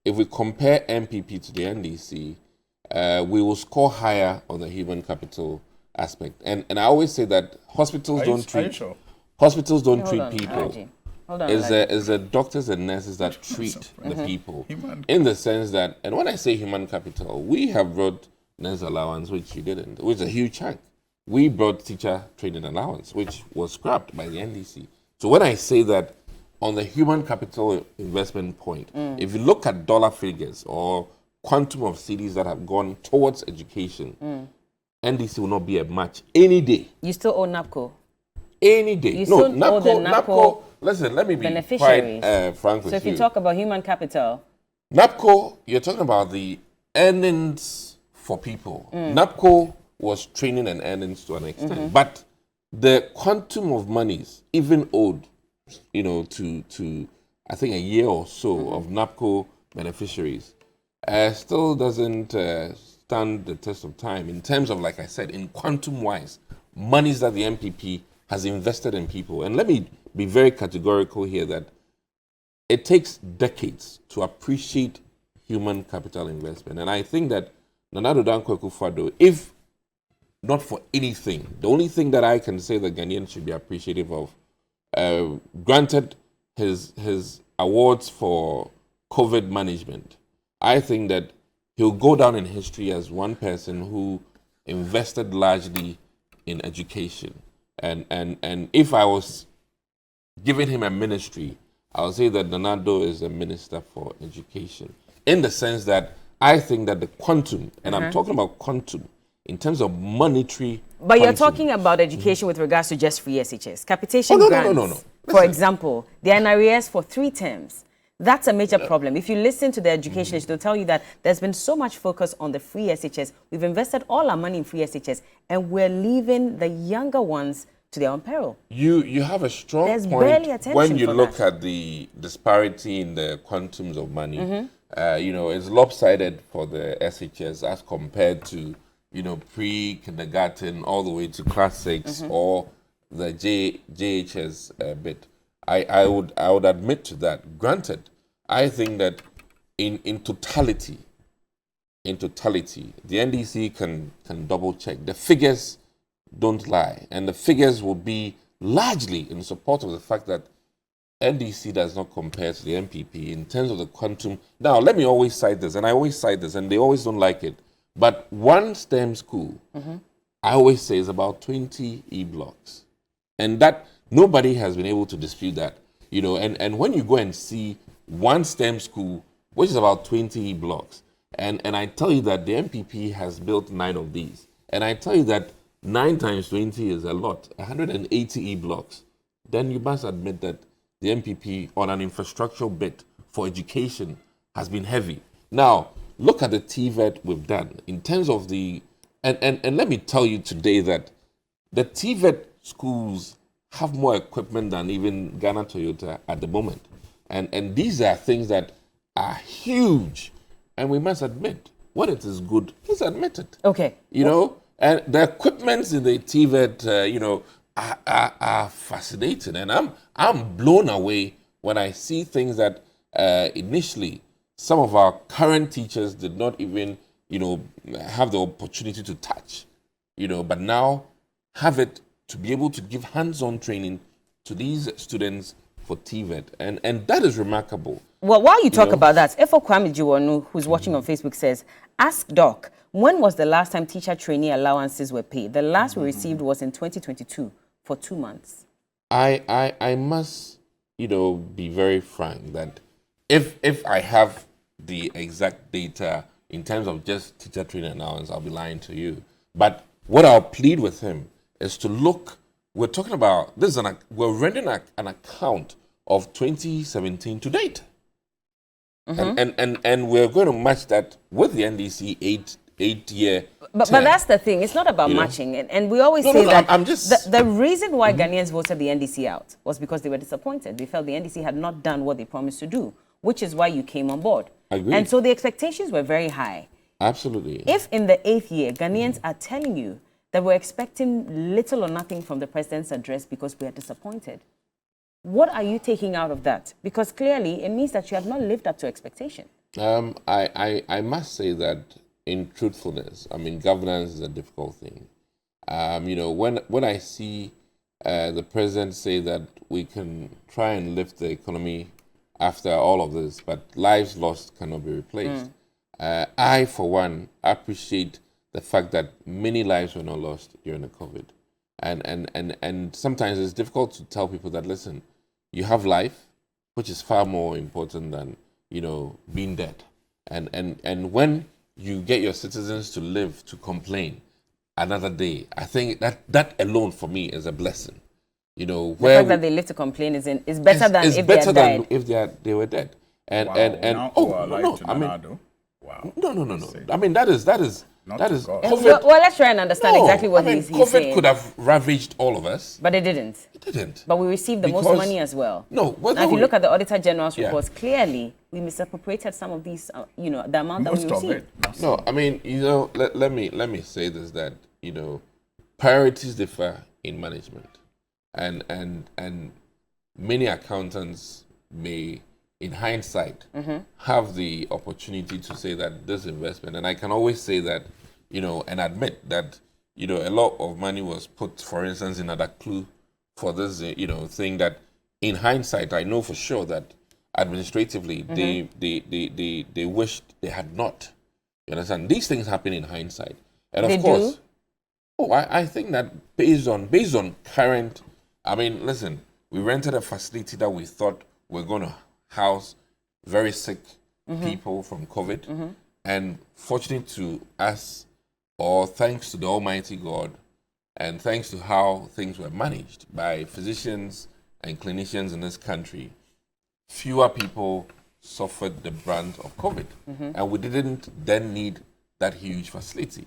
S4: if we compare MPP to the NDC, we will score higher on the human capital aspect. And I always say that hospitals don't treat people. It's the doctors and nurses that treat the people. In the sense that, and when I say human capital, we have brought nurse allowance, which you didn't, which is a huge chunk. We brought teacher training allowance, which was scrapped by the NDC. So when I say that on the human capital investment point, if you look at dollar figures or quantum of cedis that have gone towards education, NDC will not be a match any day.
S1: You still own NAPCO?
S4: Any day.
S1: No, NAPCO.
S4: Listen, let me be quite frank with you.
S1: So if you talk about human capital,
S4: NAPCO, you're talking about the earnings for people. NAPCO was training and earnings to an extent, but the quantum of monies even owed, to I think a year or so of NAPCO beneficiaries, still doesn't stand the test of time in terms of, like I said, in quantum-wise, monies that the MPP has invested in people. And let me be very categorical here that it takes decades to appreciate human capital investment. And I think that Nana Addo Dankwa Akufo Addo, if not for anything, the only thing that I can say that Ghanaians should be appreciative of, granted his awards for COVID management, I think that he'll go down in history as one person who invested largely in education. And if I was giving him a ministry, I would say that Nana Addo is a minister for education, in the sense that I think that the quantum, and I'm talking about quantum, in terms of monetary.
S1: But you're talking about education with regards to just free SHS. Capitation grants,
S4: no.
S1: For example, the NRES for 3 terms. That's a major problem. If you listen to the educationists, they'll tell you that there's been so much focus on the free SHS. We've invested all our money in free SHS, and we're leaving the younger ones to their own peril.
S4: You have a strong
S1: There's
S4: point
S1: barely attention
S4: when you
S1: for
S4: look
S1: that.
S4: at the disparity in the quantums of money. It's lopsided for the SHS as compared to pre-kindergarten all the way to class 6 or the JHS bit. I would admit to that. Granted, I think that in totality, the NDC can double check. The figures don't lie, and the figures will be largely in support of the fact that NDC does not compare to the MPP in terms of the quantum. Now, let me always cite this, and I always cite this, and they always don't like it. But one STEM school, I always say, is about 20 E-blocks. And that nobody has been able to dispute that. And when you go and see one STEM school, which is about 20 E-blocks, and I tell you that the MPP has built 9 of these, and I tell you that 9 times 20 is a lot, 180 E-blocks, then you must admit that the MPP on an infrastructural bit for education has been heavy. Now, look at the TVET we've done in terms of the, and let me tell you today that the TVET schools have more equipment than even Ghana Toyota at the moment. And these are things that are huge. And we must admit, when it is good, let's admit it.
S1: Okay.
S4: And the equipments in the TVET, are fascinating, and I'm blown away when I see things that initially some of our current teachers did not even have the opportunity to touch, but now have it to be able to give hands-on training to these students for TVET, and that is remarkable.
S1: Well, while you talk about that, Efo Kwame Jiwonu, who's watching on Facebook, says, ask Doc, when was the last time teacher trainee allowances were paid? The last we received was in 2022 for 2 months.
S4: I must, be very frank that if I have the exact data in terms of just teacher training allowance, I'll be lying to you. But what I'll plead with him is to look. We're talking about this. We're rendering an account of 2017 to date, and we're going to match that with the NDC eight year.
S1: But that's the thing. It's not about matching, and we always say that. I'm just the reason why Ghanaians voted the NDC out was because they were disappointed. They felt the NDC had not done what they promised to do, which is why you came on board.
S4: Agreed.
S1: And so the expectations were very high.
S4: Absolutely.
S1: If in the 8th year Ghanaians are telling you that we're expecting little or nothing from the president's address because we are disappointed, what are you taking out of that? Because clearly it means that you have not lived up to expectation.
S4: I must say that in truthfulness, governance is a difficult thing. When I see the president say that we can try and lift the economy after all of this, but lives lost cannot be replaced. I, for one, appreciate the fact that many lives were not lost during the COVID. And sometimes it's difficult to tell people that, listen, you have life, which is far more important than, being dead. And when you get your citizens to live, to complain another day, I think that alone for me is a blessing.
S1: The fact that they live to complain is better than if they had died.
S4: If they were dead. And that is
S1: COVID. Well, let's try and understand exactly what he's
S4: COVID
S1: saying.
S4: could have ravaged all of us.
S1: But it didn't.
S4: It didn't.
S1: But we received the most money as well.
S4: No.
S1: Now, if you look at the Auditor General's reports, clearly we misappropriated some of these, the amount that we received.
S4: No, let me say this, that, priorities differ in management. And many accountants may, in hindsight, have the opportunity to say that this investment, and I can always say that, and admit that, a lot of money was put, for instance, in Adaklu for this, thing that, in hindsight, I know for sure that administratively they wished they had not. You understand? These things happen in hindsight, and of course, I think that based on current. Listen, we rented a facility that we thought we're going to house very sick people from COVID. And fortunate to us, or thanks to the Almighty God, and thanks to how things were managed by physicians and clinicians in this country, fewer people suffered the brunt of COVID. And we didn't then need that huge facility.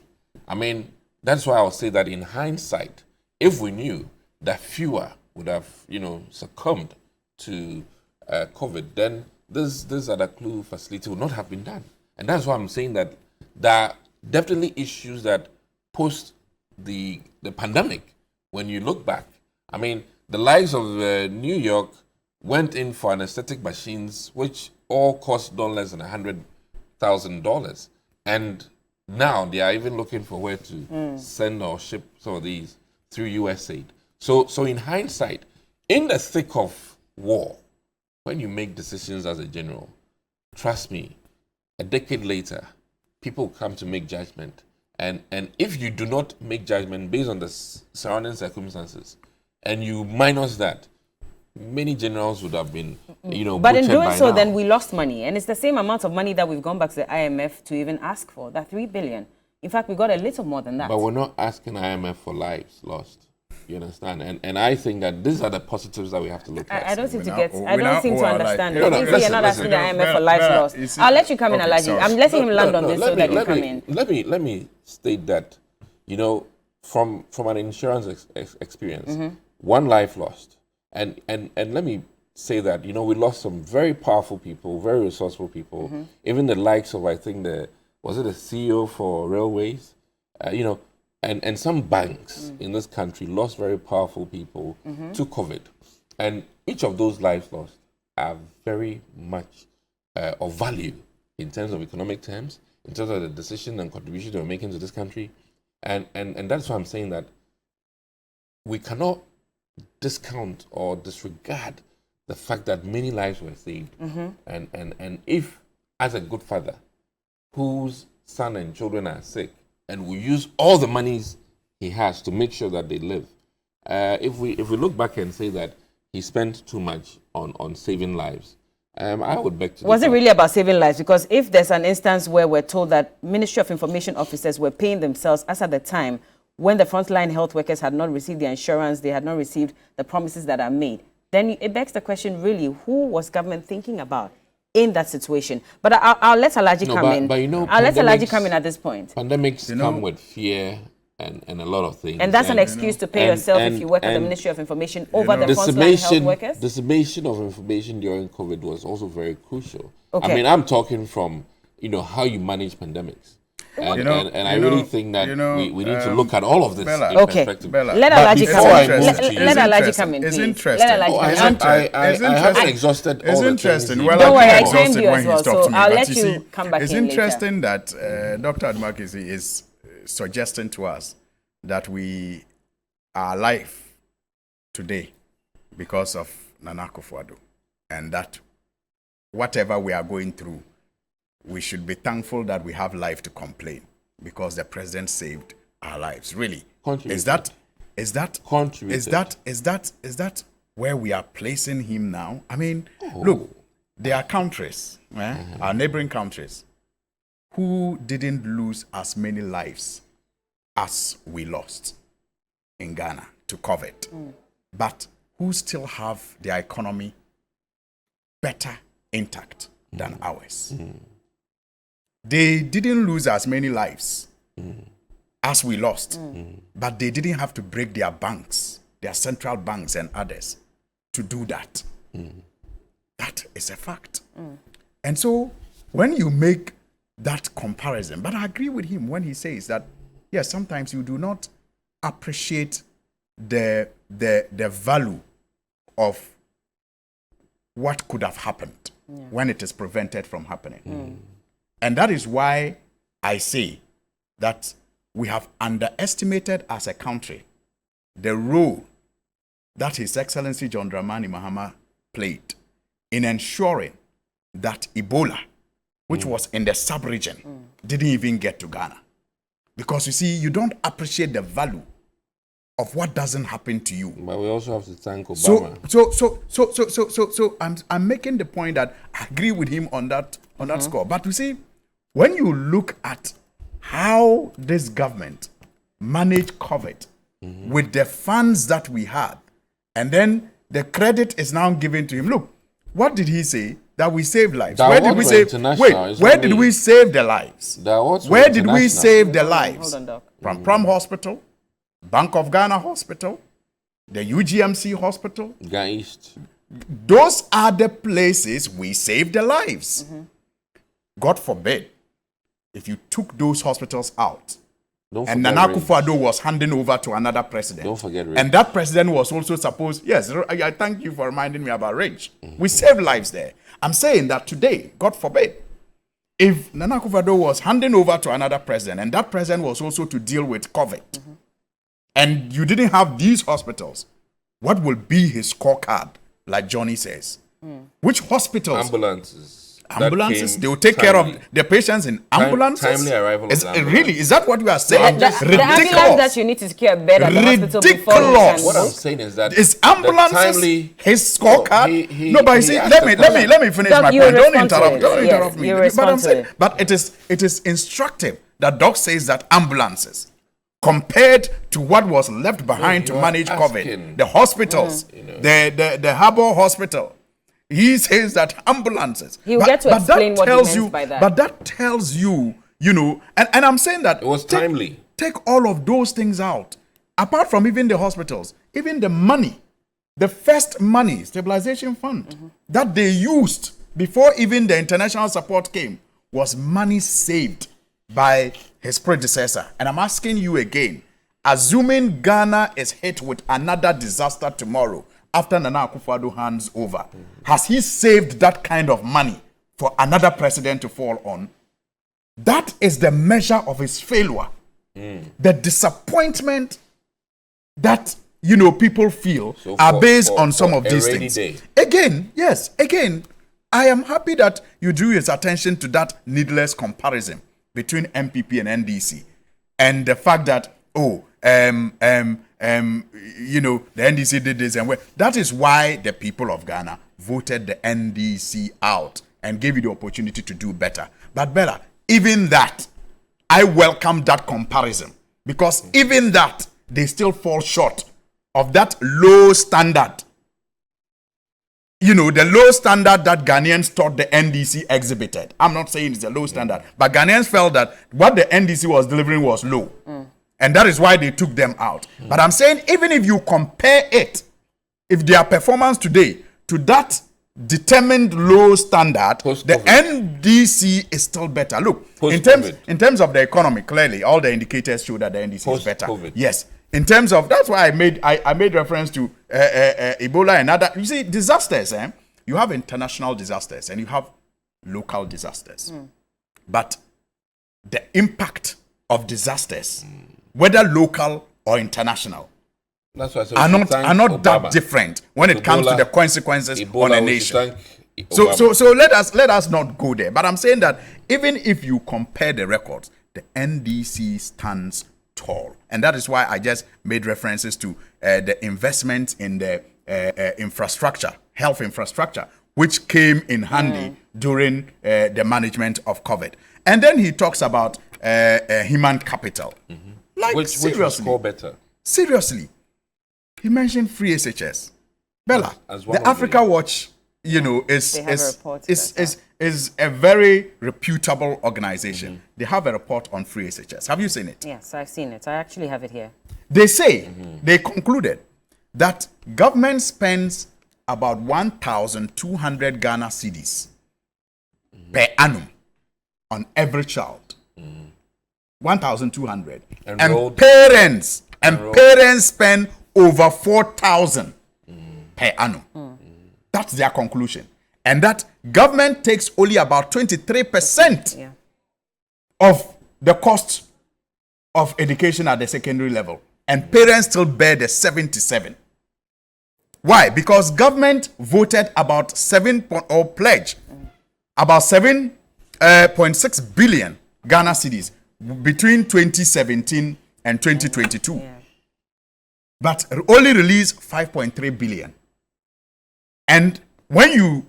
S4: That's why I would say that in hindsight, if we knew that fewer would have, succumbed to COVID, then this other clue facility would not have been done. And that's why I'm saying that there are definitely issues that post the pandemic, when you look back, the likes of New York went in for anesthetic machines, which all cost no less than $100,000. And now they are even looking for where to send or ship some of these through USAID. So in hindsight, in the thick of war, when you make decisions as a general, trust me, a decade later, people come to make judgment. And if you do not make judgment based on the surrounding circumstances, and you minus that, many generals would have been,
S1: But in doing so,
S4: now.
S1: then we lost money. And it's the same amount of money that we've gone back to the IMF to even ask for, that 3 billion. In fact, we got a little more than that.
S4: But we're not asking IMF for lives lost. You understand? And I think that these are the positives that we have to look at.
S1: I don't seem to understand. You're not asking the IMF for lives lost. I'll let you come in, Alaji. I'm letting him land on this so that you come in.
S4: Let me state that, from an insurance experience, one life lost. And let me say that, we lost some very powerful people, very resourceful people, even the likes of, I think, was it the CEO for railways? And some banks in this country lost very powerful people to COVID. And each of those lives lost are very much of value in terms of economic terms, in terms of the decision and contribution they were making to this country. And that's why I'm saying that we cannot discount or disregard the fact that many lives were saved. And if, as a good father, whose son and children are sick, and we use all the monies he has to make sure that they live, if we look back and say that he spent too much on saving lives, I would beg to
S1: Was it really about saving lives? Because if there's an instance where we're told that Ministry of Information officers were paying themselves as at the time when the frontline health workers had not received their insurance, they had not received the promises that are made, then it begs the question, really, who was government thinking about in that situation? But I'll let Alaji come in.
S4: But
S1: I'll let Alaji come in at this point.
S4: Pandemics come with fear and a lot of things.
S1: And that's an excuse to pay yourself if you work at the Ministry of Information over the frontline health workers?
S4: Dissemination of information during COVID was also very crucial.
S1: Okay.
S4: I mean, I'm talking from, how you manage pandemics. And I really think that we need to look at all of this in perspective.
S1: Let Alaji come in. Let Alaji come in,
S2: It's
S1: please.
S2: interesting.
S1: Let Alaji come in.
S4: I haven't exhausted all the things.
S1: Don't worry, I trained you as well, so I'll let you come back in
S2: It's
S1: later.
S2: interesting that Dr. Admakisi is suggesting to us that we are alive today because of Nana Akufo Addo, and that whatever we are going through, we should be thankful that we have life to complain because the president saved our lives. Really, is that where we are placing him now? I mean, look, there are countries, our neighboring countries, who didn't lose as many lives as we lost in Ghana to COVID, but who still have their economy better intact than ours. They didn't lose as many lives as we lost, but they didn't have to break their banks, their central banks and others to do that. That is a fact. And so when you make that comparison, but I agree with him when he says that, yes, sometimes you do not appreciate the value of what could have happened when it is prevented from happening. And that is why I say that we have underestimated as a country the role that His Excellency John Dramani Mahama played in ensuring that Ebola, which was in the sub-region, didn't even get to Ghana. Because you see, you don't appreciate the value of what doesn't happen to you.
S4: But we also have to thank Obama.
S2: So I'm making the point that I agree with him on that score. But you see, when you look at how this government managed COVID with the funds that we had, and then the credit is now given to him. Look, what did he say? That we saved lives. Where did we save? Wait, where did we save the lives? Where did we save the lives? From Pram Hospital, Bank of Ghana Hospital, the UGMC Hospital.
S4: Ghana East.
S2: Those are the places we saved the lives. God forbid if you took those hospitals out and Nana Akufo Addo was handing over to another president.
S4: Don't forget Range.
S2: And that president was also supposed, yes, I thank you for reminding me about Range. We saved lives there. I'm saying that today, God forbid, if Nana Akufo Addo was handing over to another president and that president was also to deal with COVID, and you didn't have these hospitals, what will be his scorecard, like Johnny says? Which hospitals? Ambulances, they will take care of the patients in ambulances.
S4: Timely arrival of
S2: ambulance. Really, is that what we are saying?
S1: The ambulance that you need to secure a bed at the hospital before you can
S4: What I'm saying is that
S2: is ambulances his scorecard? No, but you see, let me finish my point. Don't interrupt me. But I'm saying, but it is instructive that Doc says that ambulances, compared to what was left behind to manage COVID, the hospitals, the Harbour Hospital. He says that ambulances.
S1: He'll get to explain what he means by that.
S2: But that tells you, and I'm saying that
S4: it was timely.
S2: Take all of those things out. Apart from even the hospitals, even the money, the first money, stabilization fund, that they used before even the international support came, was money saved by his predecessor. And I'm asking you again, assuming Ghana is hit with another disaster tomorrow after Nana Akufo Addo hands over, has he saved that kind of money for another president to fall on? That is the measure of his failure. The disappointment that people feel are based on some of these things. Again, I am happy that you drew his attention to that needless comparison between MPP and NDC, and the fact that the NDC did this and that is why the people of Ghana voted the NDC out and gave you the opportunity to do better. But Bella, even that, I welcome that comparison, because even that, they still fall short of that low standard. The low standard that Ghanaians thought the NDC exhibited. I'm not saying it's a low standard, but Ghanaians felt that what the NDC was delivering was low. And that is why they took them out. But I'm saying, even if you compare it, if their performance today to that determined low standard, the NDC is still better. Look, in terms of the economy, clearly all the indicators show that the NDC is better. Yes. In terms of, that's why I made reference to Ebola and other. You see, disasters. You have international disasters and you have local disasters. But the impact of disasters, whether local or international,
S4: that's why
S2: are not that different when it comes to the consequences on a nation. So let us not go there. But I'm saying that even if you compare the records, the NDC stands tall, and that is why I just made references to the investment in the infrastructure, health infrastructure, which came in handy during the management of COVID. And then he talks about human capital, like
S4: which will score better.
S2: Seriously. He mentioned free SHS. Bella, the Africa Watch, is a very reputable organization. They have a report on free SHS. Have you seen it?
S1: Yes, I've seen it. I actually have it here.
S2: They say, they concluded that government spends about 1,200 Ghana cedis per annum on every child. 1,200. And parents spend over 4,000 per annum. That's their conclusion. And that government takes only about 23% of the cost of education at the secondary level. And parents still bear the 77%. Why? Because government voted about pledge about 7.6 billion Ghana cedis between 2017 and 2022. But only released 5.3 billion. And when you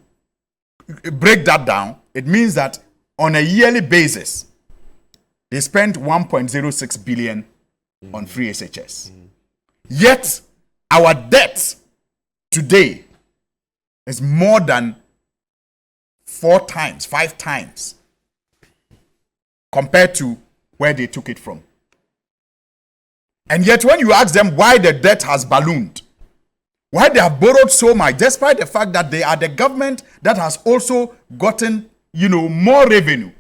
S2: break that down, it means that on a yearly basis, they spent 1.06 billion on free SHS. Yet, our debt today is more than 5 times, compared to where they took it from. And yet, when you ask them why the debt has ballooned, why they have borrowed so much, despite the fact that they are the government that has also gotten, more revenue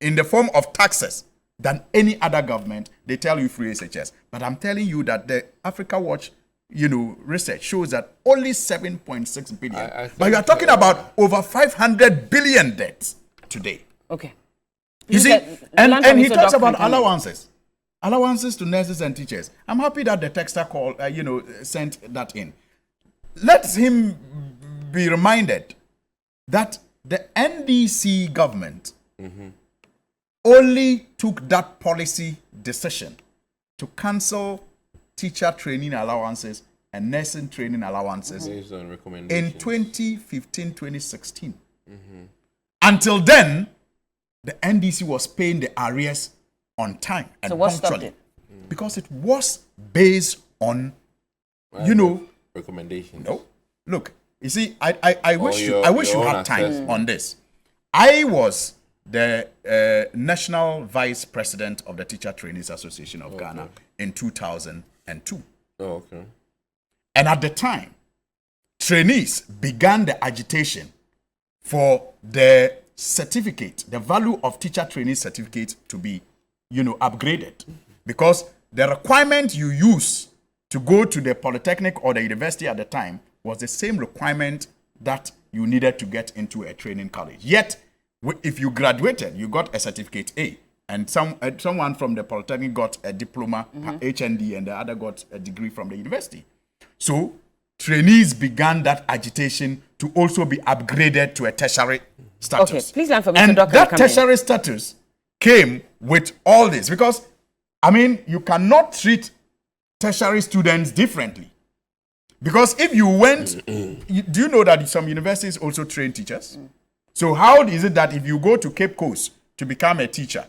S2: in the form of taxes than any other government, they tell you free SHS. But I'm telling you that the Africa Watch, research shows that only 7.6 billion. But you are talking about over 500 billion debts today.
S1: Okay.
S2: You see, and he talks about allowances. Allowances to nurses and teachers. I'm happy that the texter sent that in. Let him be reminded that the NDC government only took that policy decision to cancel teacher training allowances and nursing training allowances
S4: based on
S2: in 2015-2016. Until then, the NDC was paying the arrears on time and
S1: so what stopped
S2: punctually,
S1: it?
S2: because it was based on,
S4: recommendations.
S2: No, look, you see, I wish you had time on this. I was the national vice president of the Teacher Trainees Association of Ghana in 2002.
S4: Oh, okay.
S2: And at the time, trainees began the agitation for the certificate, the value of teacher trainee certificate to be, upgraded, because the requirement you use to go to the polytechnic or the university at the time was the same requirement that you needed to get into a training college. Yet, if you graduated, you got a certificate A, and someone from the polytechnic got a diploma, HND, and the other got a degree from the university. So, trainees began that agitation to also be upgraded to a tertiary status.
S1: Okay, please learn from Mr.
S2: And
S1: Dr.
S2: that tertiary status came with all this, because, I mean, you cannot treat tertiary students differently. Because if you went, do you know that some universities also train teachers? So how is it that if you go to Cape Coast to become a teacher,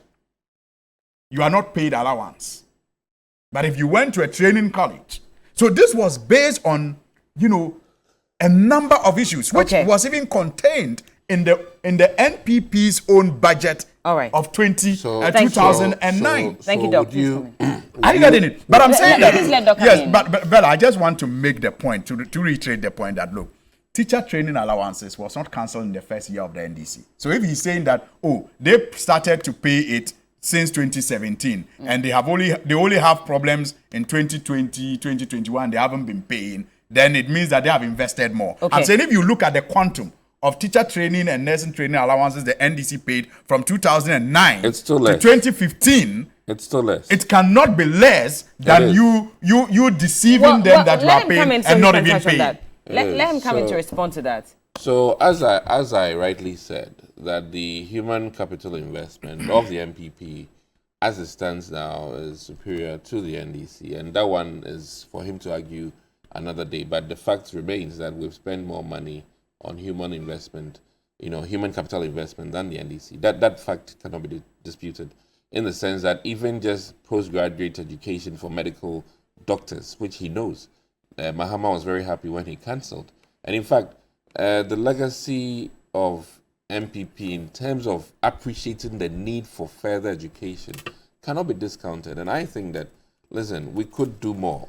S2: you are not paid allowance? But if you went to a training college, so this was based on, a number of issues, which was even contained in the NPP's own budget of 2009.
S1: Thank you, Doc.
S2: Are you getting it? But I'm saying that.
S1: Yes,
S2: but Bella, I just want to make the point, to reiterate the point that, look, teacher training allowances was not cancelled in the first year of the NDC. So if he's saying that, they started to pay it since 2017, and they only have problems in 2020, 2021, they haven't been paying, then it means that they have invested more. I'm saying if you look at the quantum of teacher training and nursing training allowances the NDC paid from 2009
S4: it's still less.
S2: to 2015,
S4: it's still less.
S2: It cannot be less than you deceiving them that you are paying and not even paying.
S1: Let him come in to respond to that.
S4: So as I rightly said, that the human capital investment of the MPP, as it stands now, is superior to the NDC, and that one is for him to argue another day. But the fact remains that we've spent more money on human investment, human capital investment than the NDC. That fact cannot be disputed, in the sense that even just postgraduate education for medical doctors, which he knows, Mahama was very happy when he cancelled. And in fact, the legacy of MPP in terms of appreciating the need for further education cannot be discounted. And I think that, listen, we could do more.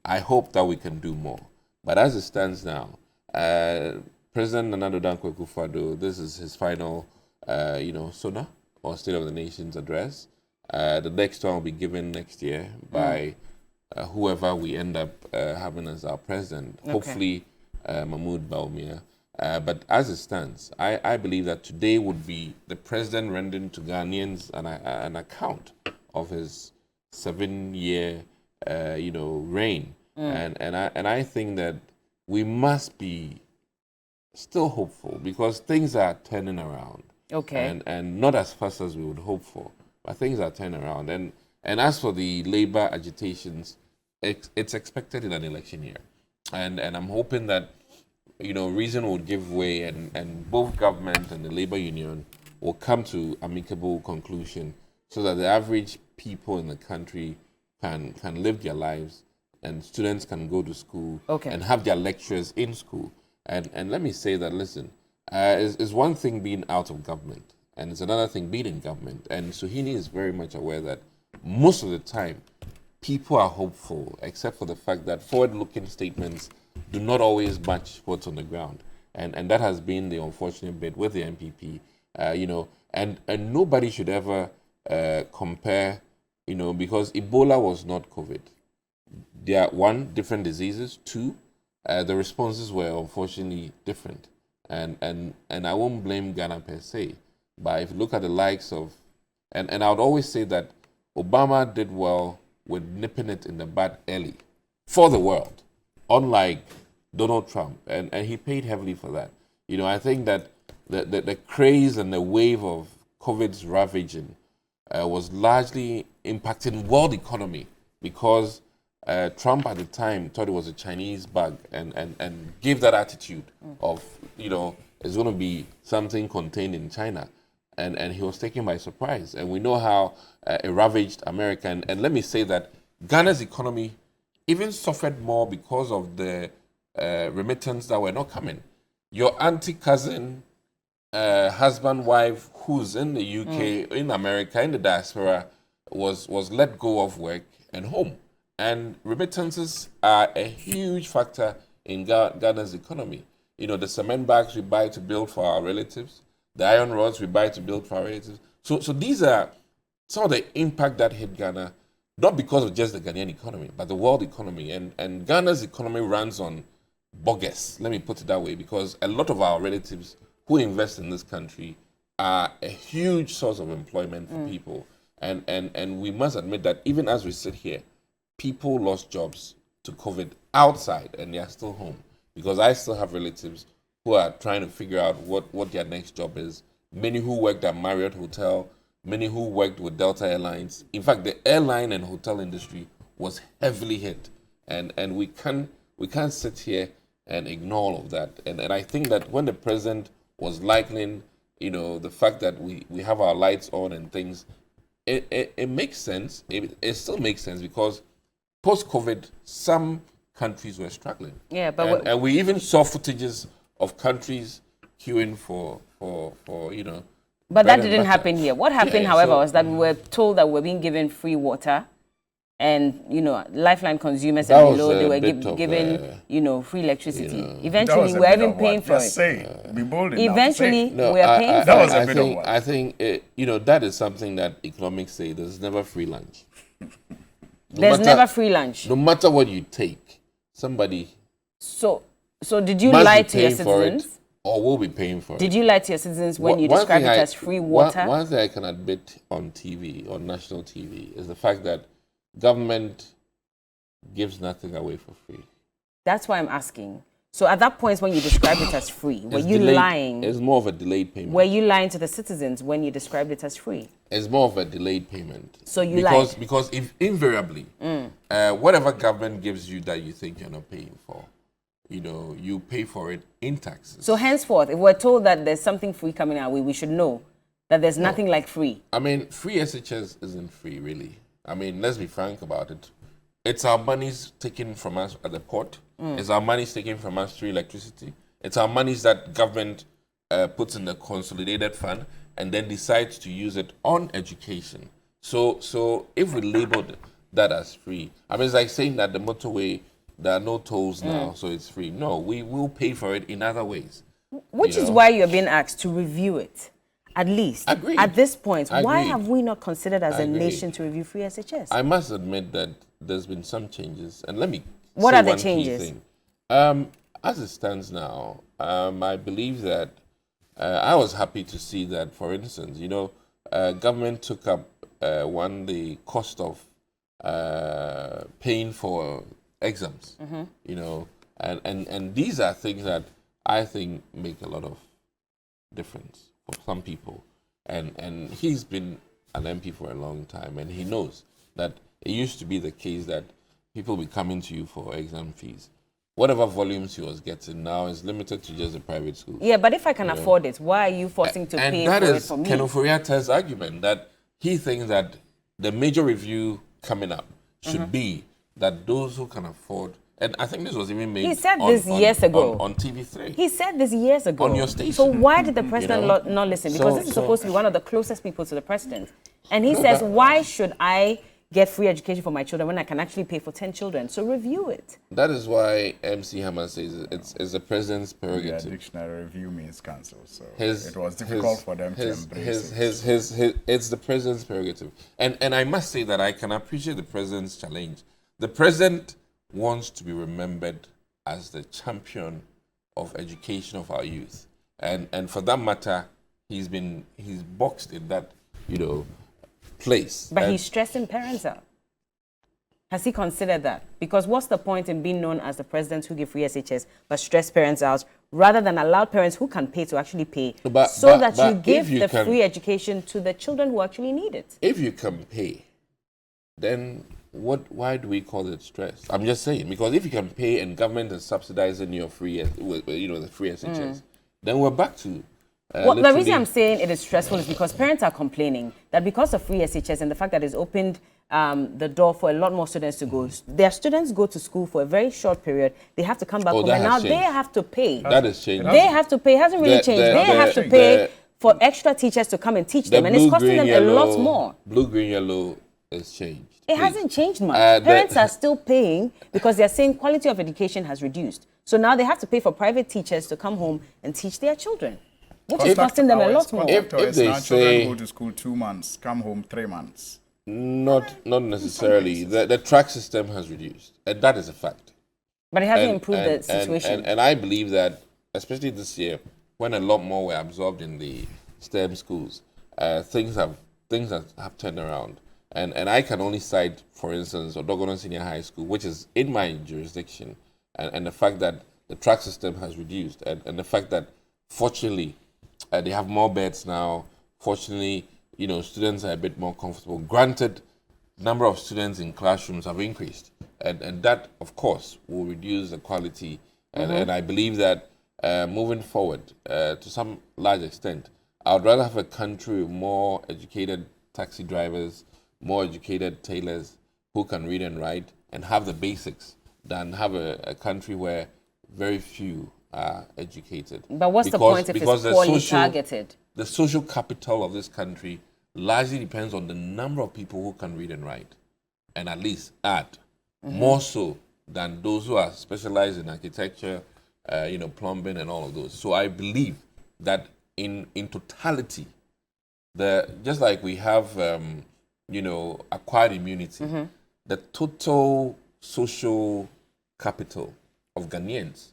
S4: I hope that we can do more. But as it stands now, President Akufo Addo, this is his final, SONA, or State of the Nation's address. The next one will be given next year by whoever we end up having as our president. Hopefully, Mahmoud Bawumia. But as it stands, I believe that today would be the president rendering to Ghanaians an account of his 7-year, reign. And I think that we must be still hopeful, because things are turning around. And not as fast as we would hope for, but things are turning around. And as for the labor agitations, it's expected in an election year. And I'm hoping that reason will give way, and both government and the labor union will come to amicable conclusion, so that the average people in the country can live their lives, and students can go to school and have their lectures in school. And let me say that, listen, it's one thing being out of government, and it's another thing being in government. And Suhini is very much aware that most of the time, people are hopeful, except for the fact that forward-looking statements do not always match what's on the ground. And that has been the unfortunate bit with the MPP, and nobody should ever compare, because Ebola was not COVID. There are, one, different diseases. Two, the responses were unfortunately different. And I won't blame Ghana per se, but if you look at the likes of, and I would always say that Obama did well with nipping it in the bud early for the world, unlike Donald Trump, and he paid heavily for that. I think that the craze and the wave of COVID's ravaging was largely impacting world economy, because Trump at the time thought it was a Chinese bug, and gave that attitude of, it's going to be something contained in China. And he was taken by surprise. And we know how it ravaged America. And let me say that Ghana's economy even suffered more because of the remittance that were not coming. Your auntie, cousin, husband, wife, who's in the UK, in America, in the diaspora, was let go of work and home. And remittances are a huge factor in Ghana's economy. The cement bags we buy to build for our relatives, the iron rods we buy to build for our relatives. So these are some of the impact that hit Ghana. not because of just the Ghanaian economy, but the world economy. And Ghana's economy runs on bogus, let me put it that way, because a lot of our relatives who invest in this country are a huge source of employment for people. And we must admit that even as we sit here, people lost jobs to COVID outside and they are still home. Because I still have relatives who are trying to figure out what their next job is. Many who worked at Marriott Hotel, many who worked with Delta Airlines. In fact, the airline and hotel industry was heavily hit. And we can't sit here and ignore all of that. And I think that when the president was likening, the fact that we have our lights on and things, it makes sense. It still makes sense because post-COVID, some countries were struggling.
S1: Yeah, but
S4: and we even saw footages of countries queuing for
S1: But that didn't happen here. What happened, however, was that we were told that we're being given free water, and Lifeline consumers and below they were given free electricity. Eventually, we're even paying for it.
S2: Be bold enough.
S1: Eventually, we are paying for
S2: that was
S1: it.
S2: a bit of one.
S4: I think that is something that economics say. There's never free lunch.
S1: There's never free lunch.
S4: No matter what you take, somebody.
S1: So did you lie to your citizens?
S4: Or will be paying for it.
S1: Did you lie to your citizens when you described it as free water?
S4: One thing I can admit on TV, on national TV, is the fact that government gives nothing away for free.
S1: That's why I'm asking. So at that point when you described it as free, were you lying?
S4: It's more of a delayed payment.
S1: Were you lying to the citizens when you described it as free?
S4: It's more of a delayed payment.
S1: So you lied?
S4: Because if invariably, whatever government gives you that you think you're not paying for, you pay for it in taxes.
S1: So henceforth, if we're told that there's something free coming our way, we should know that there's nothing like free.
S4: I mean, free SHS isn't free, really. I mean, let's be frank about it. It's our monies taken from us at the port. It's our monies taken from us through electricity. It's our monies that government puts in the consolidated fund and then decides to use it on education. So if we labeled that as free, I mean, it's like saying that the motorway, there are no tolls now, so it's free. No, we will pay for it in other ways.
S1: Which is why you're being asked to review it. At least.
S4: Agreed.
S1: At this point, why
S4: Agreed.
S1: have we not considered as a
S4: Agreed.
S1: nation to review free SHS?
S4: I must admit that there's been some changes. And let me
S1: What
S4: say
S1: are the
S4: one key
S1: changes?
S4: thing. As it stands now, I believe that I was happy to see that, for instance, government took up the cost of paying for exams, and these are things that I think make a lot of difference for some people. And he's been an MP for a long time, and he knows that it used to be the case that people be coming to you for exam fees. Whatever volumes he was getting now is limited to just the private schools.
S1: Yeah, but if I can afford it, why are you forcing to pay for it for me?
S4: And that is Ken Ofori-Atta's argument, that he thinks that the major review coming up should be that those who can afford, and I think this was even made.
S1: He said this years ago
S4: on TV3.
S1: He said this years ago
S4: on your station.
S1: So why did the president not listen? Because this is supposed to be one of the closest people to the president, and he says, "Why should I get free education for my children when I can actually pay for 10 children?" So review it.
S4: That is why MC Hammer says it's the president's prerogative.
S2: Yeah, dictionary review means cancel, so it was difficult for them to embrace
S4: it. It's the president's prerogative. And I must say that I can appreciate the president's challenge. The president wants to be remembered as the champion of education of our youth. And for that matter, he's boxed in that, place.
S1: But he's stressing parents out. Has he considered that? Because what's the point in being known as the president who give free SHS but stress parents out rather than allow parents who can pay to actually pay so that you give the free education to the children who actually need it?
S4: If you can pay, then why do we call it stress? I'm just saying, because if you can pay and government is subsidizing your free, the free SHS, then we're back to
S1: the reason I'm saying it is stressful is because parents are complaining that because of free SHS and the fact that it's opened the door for a lot more students to go. Their students go to school for a very short period. They have to come back home, and now they have to pay.
S4: That has changed.
S1: They have to pay. It hasn't really changed. They have to pay for extra teachers to come and teach them, and it's costing them a lot more.
S4: Blue, green, yellow has changed.
S1: It hasn't changed much. Parents are still paying because they're saying quality of education has reduced. So now they have to pay for private teachers to come home and teach their children, which is costing them a lot more.
S2: If they say children go to school 2 months, come home 3 months.
S4: Not necessarily. The track system has reduced, and that is a fact.
S1: But it hasn't improved the situation.
S4: And I believe that, especially this year, when a lot more were absorbed in the STEM schools, things have turned around. And I can only cite, for instance, Odogono Senior High School, which is in my jurisdiction, and the fact that the track system has reduced, and the fact that, fortunately, they have more beds now. Fortunately, students are a bit more comfortable. Granted, number of students in classrooms have increased, and that, of course, will reduce the quality. And I believe that moving forward, to some large extent, I would rather have a country with more educated taxi drivers, more educated tailors who can read and write and have the basics, than have a country where very few are educated.
S1: But what's the point if it's poorly targeted?
S4: The social capital of this country largely depends on the number of people who can read and write, and at least add more so than those who are specialized in architecture, plumbing and all of those. So I believe that in totality, just like we have acquired immunity, the total social capital of Ghanaians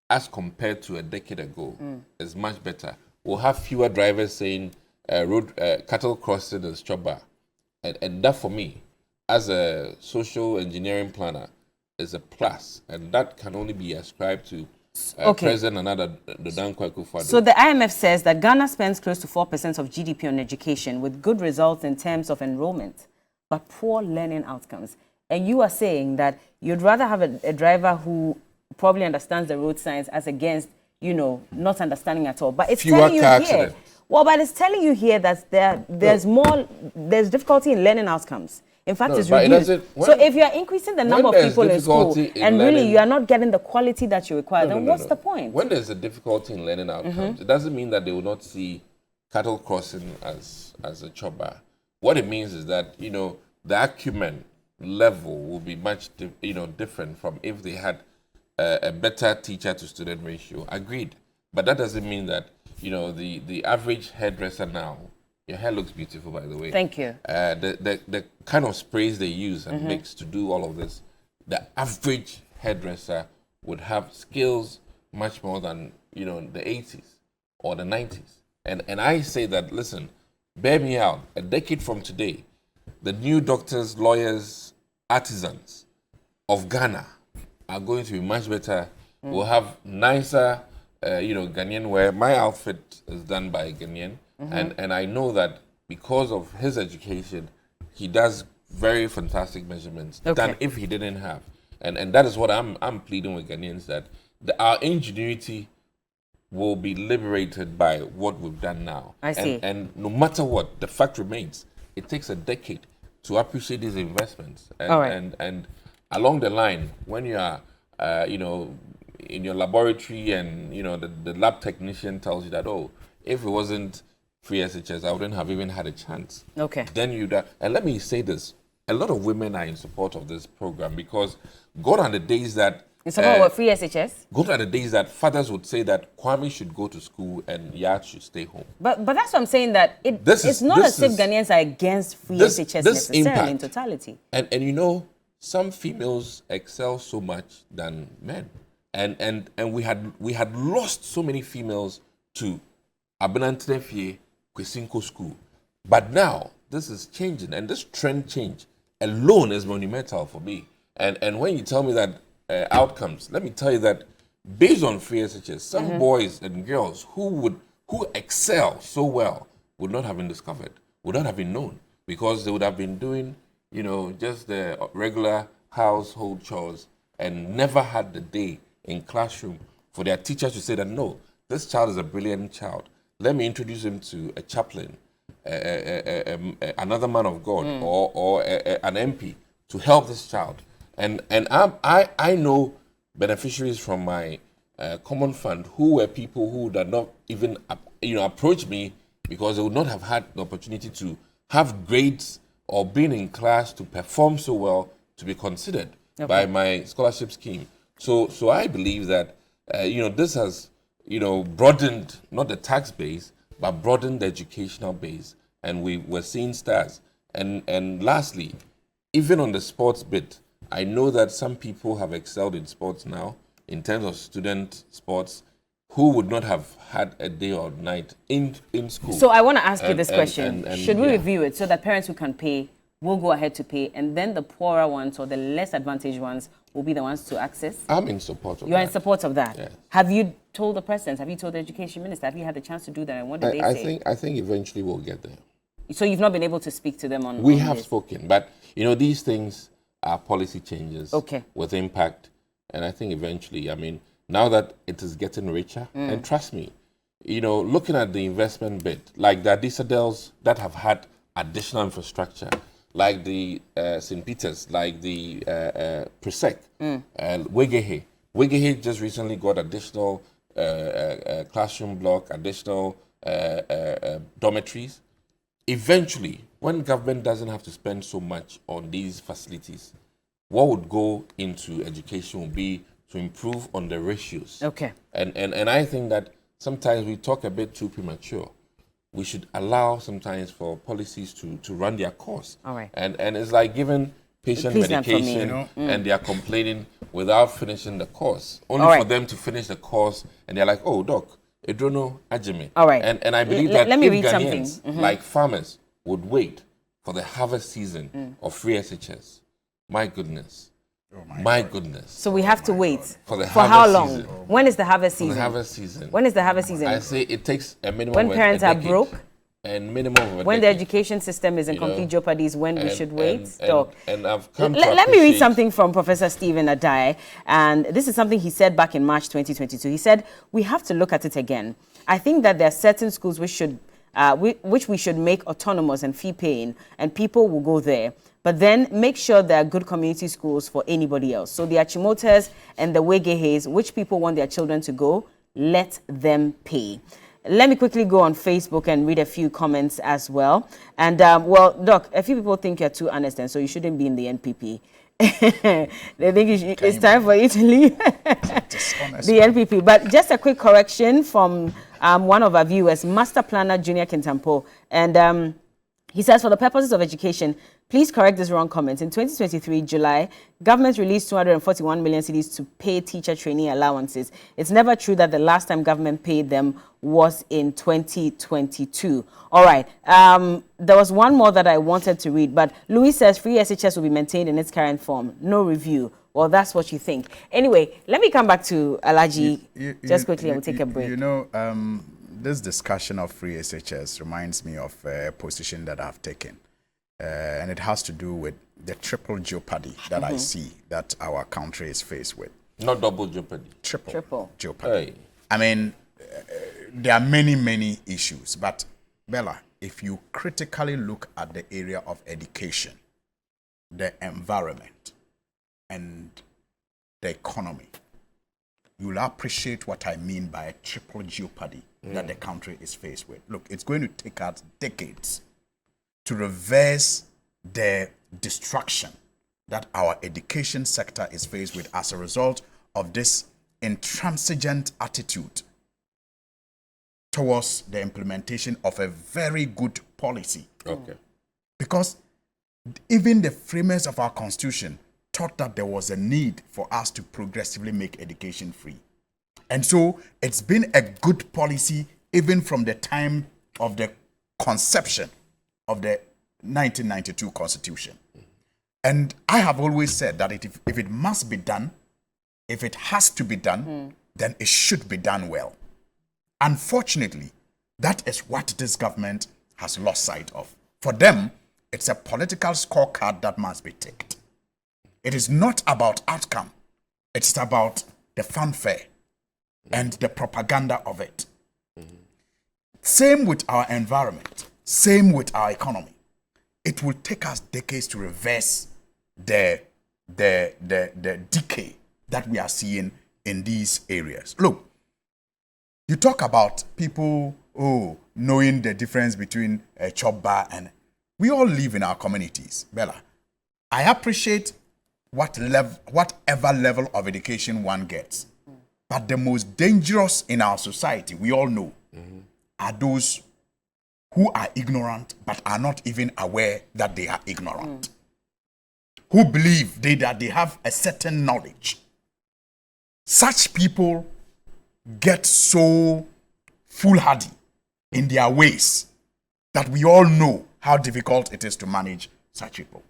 S4: as compared to a decade ago is much better. We'll have fewer drivers saying cattle crossing is chopper. And that, for me, as a social engineering planner, is a plus. And that can only be ascribed to President Akufo Addo.
S1: So the IMF says that Ghana spends close to 4% of GDP on education, with good results in terms of enrollment, but poor learning outcomes. And you are saying that you'd rather have a driver who probably understands the road signs as against, not understanding at all. But it's telling you here. Well, but it's telling you here that there's difficulty in learning outcomes. In fact, it's reduced. So if you are increasing the number of people in school and really you are not getting the quality that you require, then what's the point?
S4: When there's a difficulty in learning outcomes, it doesn't mean that they will not see cattle crossing as a chopper. What it means is that, the acumen level will be much different from if they had a better teacher to student ratio. Agreed. But that doesn't mean that the average hairdresser now, your hair looks beautiful, by the way.
S1: Thank you.
S4: The kind of sprays they use and mix to do all of this, the average hairdresser would have skills much more than the 80s or the 90s. And I say that, listen, bear me out. A decade from today, the new doctors, lawyers, artisans of Ghana are going to be much better. We'll have nicer, Ghanaian wear. My outfit is done by a Ghanaian, and I know that because of his education, he does very fantastic measurements than if he didn't have. And that is what I'm pleading with Ghanaians, that our ingenuity will be liberated by what we've done now.
S1: I see.
S4: And no matter what, the fact remains, it takes a decade to appreciate these investments. And along the line, when you are, in your laboratory and, the lab technician tells you that, if it wasn't free SHS, I wouldn't have even had a chance. Then and let me say this, a lot of women are in support of this program because gone are the days that
S1: in support of free SHS?
S4: Gone are the days that fathers would say that Kwame should go to school and Yard should stay home.
S1: But that's what I'm saying, that it's not as if Ghanaians are against free SHS necessarily in totality.
S4: And some females excel so much than men. And we had lost so many females to Abenantefie Kwesinko School. But now this is changing, and this trend change alone is monumental for me. And when you tell me that outcomes, let me tell you that based on free SHS, some boys and girls who excel so well would not have been discovered, would not have been known, because they would have been doing, just the regular household chores and never had the day in classroom for their teachers to say that, no, this child is a brilliant child. Let me introduce him to a chaplain, another man of God, or an MP to help this child. And I know beneficiaries from my common fund who were people who did not even approach me because they would not have had the opportunity to have grades or been in class to perform so well to be considered by my scholarship scheme. So I believe that this has broadened not the tax base but broadened the educational base, and we're seeing stars. And lastly, even on the sports bit, I know that some people have excelled in sports now, in terms of student sports, who would not have had a day or night in school.
S1: So I want to ask you this question. Should we review it so that parents who can pay will go ahead to pay, and then the poorer ones or the less advantaged ones will be the ones to access?
S4: I'm in support of that.
S1: You're in support of that?
S4: Yes.
S1: Have you told the president? Have you told the education minister? Have you had the chance to do that? And what did they say?
S4: I think eventually we'll get there.
S1: So you've not been able to speak to them on
S4: We
S1: on
S4: have
S1: this?
S4: spoken, but these things are policy changes with impact. And I think eventually, I mean, now that it is getting richer, and trust me, looking at the investment bit, like the Adisadels that have had additional infrastructure, like the St. Peter's, like the Presec, and Wegehe. Wegehe just recently got additional classroom block, additional dormitories. Eventually, when government doesn't have to spend so much on these facilities, what would go into education would be to improve on the ratios.
S1: Okay.
S4: And I think that sometimes we talk a bit too premature. We should allow sometimes for policies to run their course.
S1: All right.
S4: And it's like giving patient medication and they are complaining without finishing the course. Only for them to finish the course and they're like, oh, doc, Edrono Ajime.
S1: All right.
S4: And I believe that
S1: let me
S4: if
S1: read
S4: Ghanaians,
S1: something.
S4: like farmers, would wait for the harvest season of free SHS, my goodness. My goodness.
S1: So we have to wait.
S4: For
S1: how long?
S4: season.
S1: When is the harvest season?
S4: For the harvest season.
S1: When is the harvest season?
S4: I say it takes a minimum
S1: when
S4: of
S1: parents
S4: a
S1: are
S4: decade.
S1: broke?
S4: And minimum of a
S1: when the
S4: decade.
S1: education system is in complete jeopardy is when we should wait.
S4: And I've come to
S1: Let me read something from Professor Stephen Adai, and this is something he said back in March 2022. He said, we have to look at it again. I think that there are certain schools which we should make autonomous and fee paying, and people will go there. But then make sure there are good community schools for anybody else. So the Achimotas and the Wegehes, which people want their children to go, let them pay. Let me quickly go on Facebook and read a few comments as well. And, well, Doc, a few people think you're too honest, and so you shouldn't be in the NPP. They think it's time for you to leave the NPP. But just a quick correction from one of our viewers, Master Planner Junior Kintampo. And he says, for the purposes of education, please correct this wrong comment. In 2023, July, government released 241 million cedis to pay teacher trainee allowances. It's never true that the last time government paid them was in 2022. All right. There was one more that I wanted to read, but Louis says free SHS will be maintained in its current form. No review. Well, that's what you think. Anyway, let me come back to Alaji just quickly and we'll take a break.
S2: This discussion of free SHS reminds me of a position that I've taken. And it has to do with the triple jeopardy that I see that our country is faced with.
S4: Not double jeopardy.
S2: Triple jeopardy. Hey. I mean, there are many, many issues. But, Bella, if you critically look at the area of education, the environment, and the economy, you'll appreciate what I mean by a triple jeopardy that the country is faced with. Look, it's going to take us decades to reverse the destruction that our education sector is faced with as a result of this intransigent attitude towards the implementation of a very good policy.
S4: Okay.
S2: Because even the framers of our constitution thought that there was a need for us to progressively make education free. And so it's been a good policy even from the time of the conception of the 1992 Constitution. And I have always said that if it must be done, if it has to be done, then it should be done well. Unfortunately, that is what this government has lost sight of. For them, it's a political scorecard that must be ticked. It is not about outcome. It's about the fanfare and the propaganda of it. Same with our environment. Same with our economy. It will take us decades to reverse the decay that we are seeing in these areas. Look, you talk about people knowing the difference between a chop bar and we all live in our communities. Bella, I appreciate whatever level of education one gets. But the most dangerous in our society, we all know, are those who are ignorant but are not even aware that they are ignorant, who believe that they have a certain knowledge. Such people get so foolhardy in their ways that we all know how difficult it is to manage such people.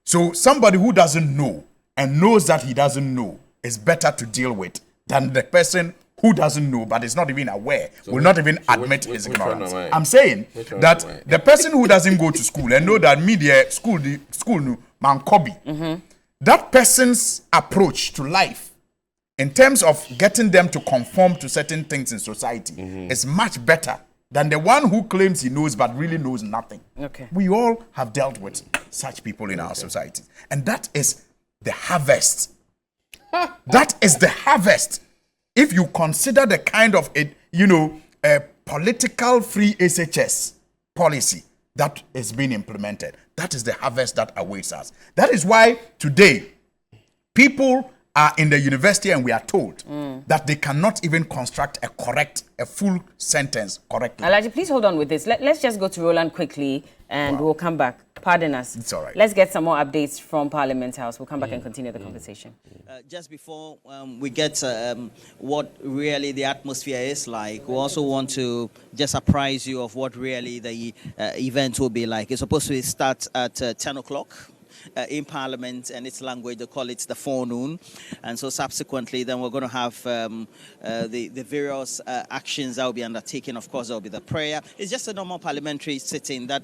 S2: So somebody who doesn't know and knows that he doesn't know is better to deal with than the person who doesn't know but is not even aware, will not even admit his ignorance. I'm saying that the person who doesn't go to school and know that media school man kobi, that person's approach to life in terms of getting them to conform to certain things in society is much better than the one who claims he knows but really knows nothing.
S1: Okay.
S2: We all have dealt with such people in our society. And that is the harvest. That is the harvest. If you consider the kind of, a political free SHS policy that is being implemented, that is the harvest that awaits us. That is why today, people are in the university and we are told that they cannot even construct a full sentence correctly.
S1: Alhaji, please hold on with this. Let's just go to Roland quickly and we'll come back. Pardon us.
S2: It's all right.
S1: Let's get some more updates from Parliament House. We'll come back and continue the conversation.
S3: Just before we get what really the atmosphere is like, we also want to just apprise you of what really the event will be like. It's supposed to start at 10 o'clock. In Parliament, and its language, they call it the forenoon. And so subsequently, then we're going to have the various actions that will be undertaken. Of course, there will be the prayer. It's just a normal parliamentary sitting that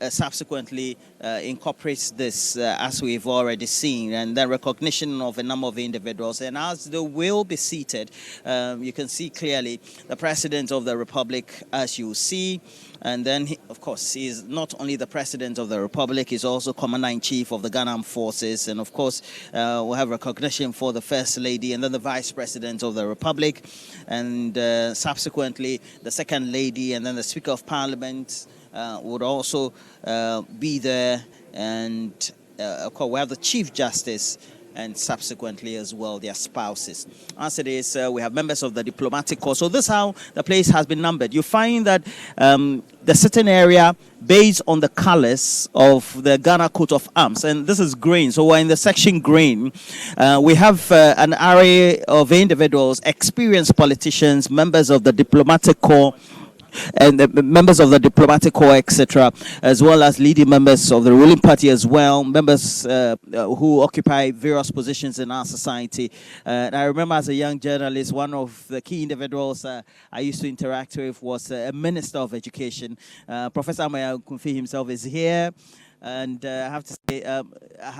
S3: subsequently incorporates this, as we've already seen, and then recognition of a number of individuals. And as they will be seated, you can see clearly the President of the Republic, as you see. And then, of course, he is not only the President of the Republic, he's also Commander-in-Chief of the Ghana Armed Forces. And, of course, we'll have recognition for the First Lady and then the Vice President of the Republic. And subsequently, the Second Lady and then the Speaker of Parliament would also be there. And, of course, we have the Chief Justice and subsequently as well their spouses. As it is, we have members of the diplomatic corps. So this is how the place has been numbered. You find that the certain area based on the colors of the Ghana coat of arms, and this is green. So we're in the section green. We have an array of individuals, experienced politicians, members of the diplomatic corps, and the members of the diplomatic corps, etc., as well as leading members of the ruling party as well, members who occupy various positions in our society. And I remember as a young journalist, one of the key individuals I used to interact with was a Minister of Education. Professor Amaya Kunfi himself is here. And I have to say,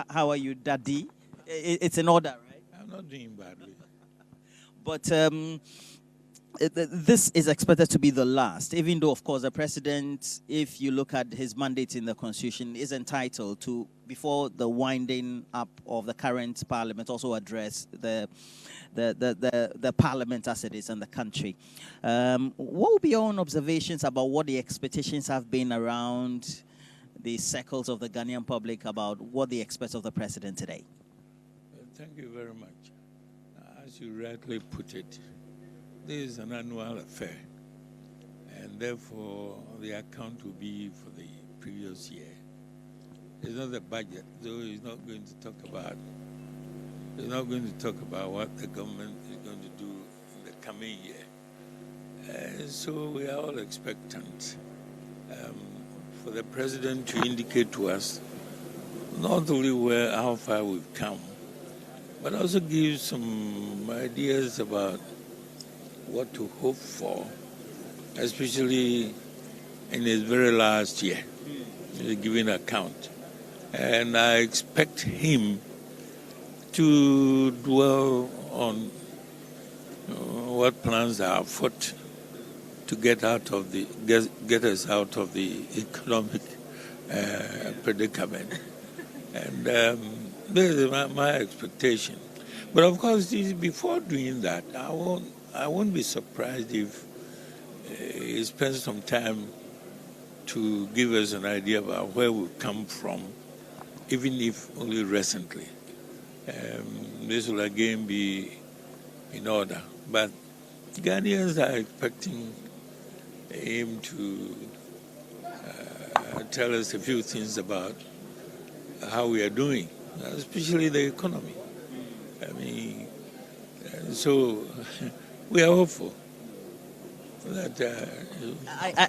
S3: how are you, Daddy? It's in order, right?
S12: I'm not doing badly.
S3: But this is expected to be the last, even though, of course, the president, if you look at his mandate in the constitution, is entitled to, before the winding up of the current parliament, also address the parliament as it is in the country. What will be your own observations about what the expectations have been around the circles of the Ghanaian public about what they expect of the president today?
S12: Thank you very much. As you rightly put it, this is an annual affair, and therefore the account will be for the previous year. It's not the budget, so he's not going to talk about. He's not going to talk about what the government is going to do in the coming year. So we are all expectant for the president to indicate to us not only how far we've come, but also give some ideas about what to hope for, especially in his very last year, giving account. And I expect him to dwell on what plans are afoot to get us out of the economic predicament. And this is my expectation. But of course, before doing that, I won't be surprised if he spends some time to give us an idea about where we've come from, even if only recently. This will again be in order. But Ghanaians are expecting him to tell us a few things about how we are doing, especially the economy. I mean, so we are hopeful that.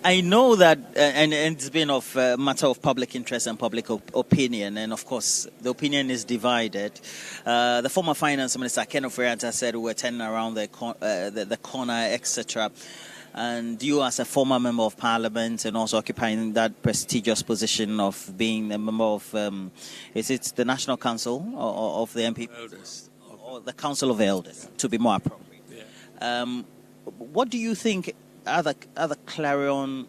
S3: I know that, and it's been of matter of public interest and public opinion, and of course the opinion is divided. The former finance minister Kenneth Ferranta said we were turning around the corner, etc. And you, as a former member of parliament and also occupying that prestigious position of being a member of, is it the National Council of the MP?
S12: Elders.
S3: Or the Council of Elders, to be more appropriate.
S12: Yeah.
S3: What do you think are the clarion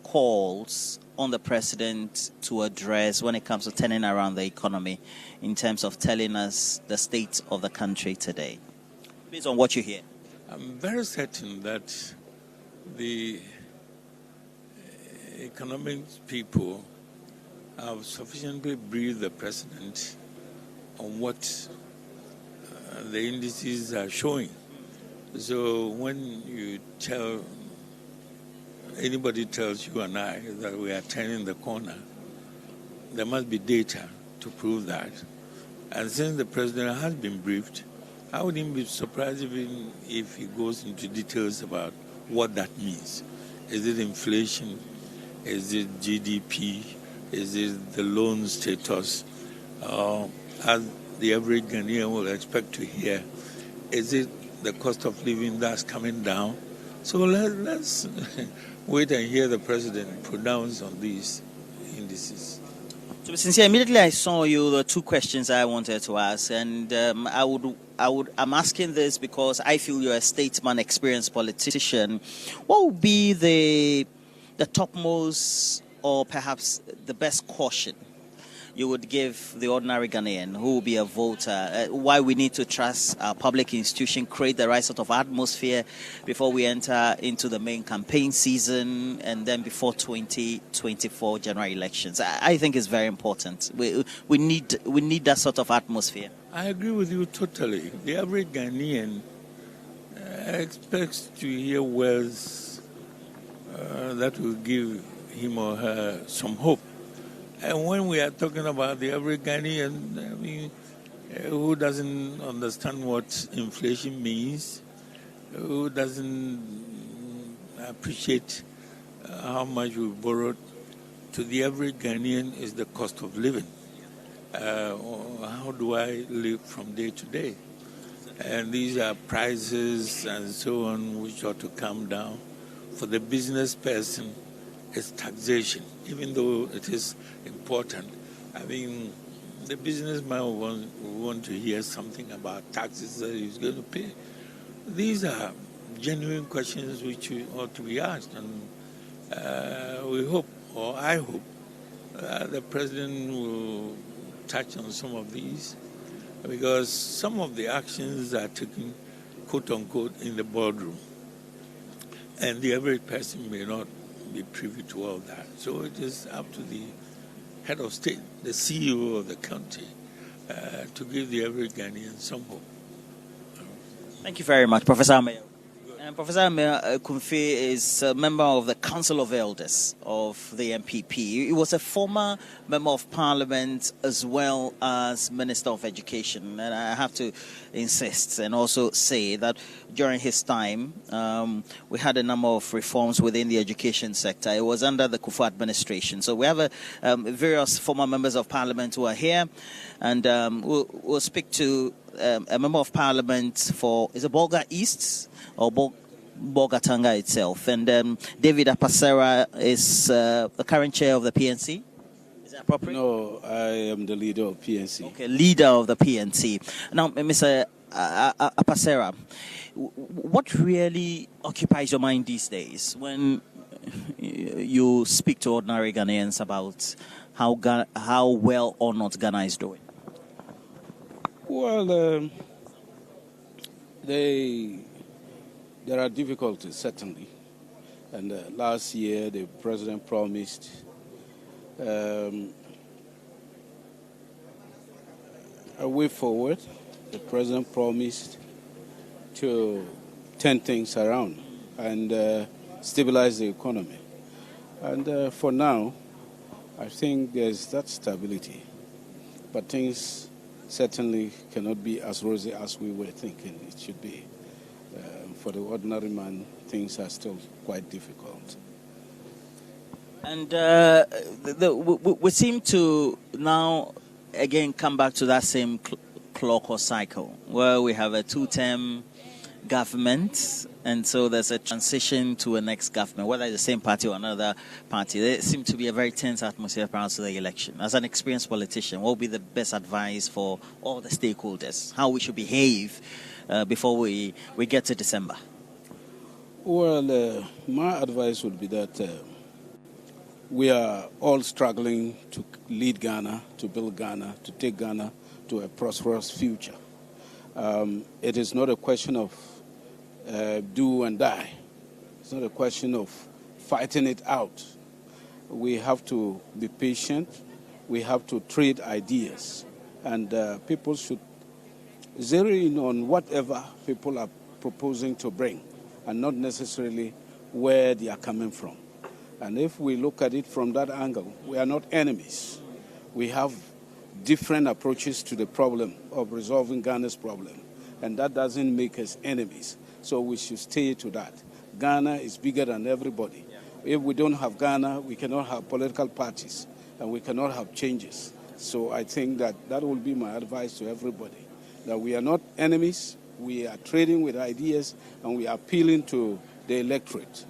S3: calls on the president to address when it comes to turning around the economy in terms of telling us the state of the country today, based on what you hear?
S12: I'm very certain that the economic people have sufficiently briefed the president on what the indices are showing. So when anybody tells you and I that we are turning the corner, there must be data to prove that. And since the president has been briefed, I wouldn't be surprised even if he goes into details about what that means. Is it inflation? Is it GDP? Is it the loan status? As the average Ghanaian will expect to hear, is it the cost of living that's coming down? So let's wait and hear the president pronounce on these indices.
S3: To be sincere, immediately I saw you, the two questions I wanted to ask, and I'm asking this because I feel you're a statesman, experienced politician. What would be the topmost or perhaps the best caution you would give the ordinary Ghanaian who will be a voter? Why we need to trust our public institution, create the right sort of atmosphere before we enter into the main campaign season and then before 2024 general elections. I think it's very important. We need that sort of atmosphere.
S12: I agree with you totally. The average Ghanaian expects to hear words that will give him or her some hope. And when we are talking about the average Ghanaian, I mean, who doesn't understand what inflation means, who doesn't appreciate how much we borrowed, to the average Ghanaian is the cost of living. How do I live from day to day? And these are prices and so on which ought to come down. For the business person, it's taxation, even though it is important. I mean, the businessman will want to hear something about taxes that he's going to pay. These are genuine questions which ought to be asked, and we hope, or I hope, the president will touch on some of these, because some of the actions are taken, quote-unquote, in the boardroom, and the average person may not be privy to all that. So it is up to the head of state, the CEO of the country, to give the average Ghanaian some hope.
S3: Thank you very much, Professor Ameyo. Professor Ameyo Kumfi is a member of the Council of Elders of the MPP. He was a former member of parliament as well as Minister of Education. And I have to insist and also say that during his time, we had a number of reforms within the education sector. It was under the Akufo administration. So we have various former members of parliament who are here, and we'll speak to a member of parliament for, is it Bolga East or Bogatanga itself? And David Apasera is the current chair of the PNC. Is that appropriate?
S13: No, I am the leader of PNC.
S3: Okay, leader of the PNC. Now, Mr. Apasera, what really occupies your mind these days when you speak to ordinary Ghanaians about how well or not Ghana is doing?
S13: Well, there are difficulties, certainly. And last year, the president promised a way forward. The president promised to turn things around and stabilize the economy. And for now, I think there's that stability. But things certainly cannot be as rosy as we were thinking it should be. For the ordinary man, things are still quite difficult.
S3: And we seem to now again come back to that same clock or cycle where we have a two-term government, and so there's a transition to a next government, whether it's the same party or another party. There seems to be a very tense atmosphere prior to the election. As an experienced politician, what would be the best advice for all the stakeholders, how we should behave before we get to December?
S13: Well, my advice would be that we are all struggling to lead Ghana, to build Ghana, to take Ghana to a prosperous future. It is not a question of do and die. It's not a question of fighting it out. We have to be patient. We have to trade ideas. And people should zero in on whatever people are proposing to bring and not necessarily where they are coming from. And if we look at it from that angle, we are not enemies. We have different approaches to the problem of resolving Ghana's problem. And that doesn't make us enemies. So we should stay to that. Ghana is bigger than everybody. If we don't have Ghana, we cannot have political parties and we cannot have changes. So I think that will be my advice to everybody, that we are not enemies, we are trading with ideas and we are appealing to the electorate.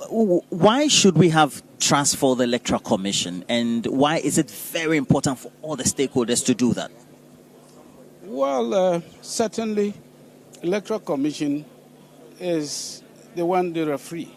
S3: Why should we have trust for the Electoral Commission, and why is it very important for all the stakeholders to do that?
S13: Well, certainly, Electoral Commission is the one they referee.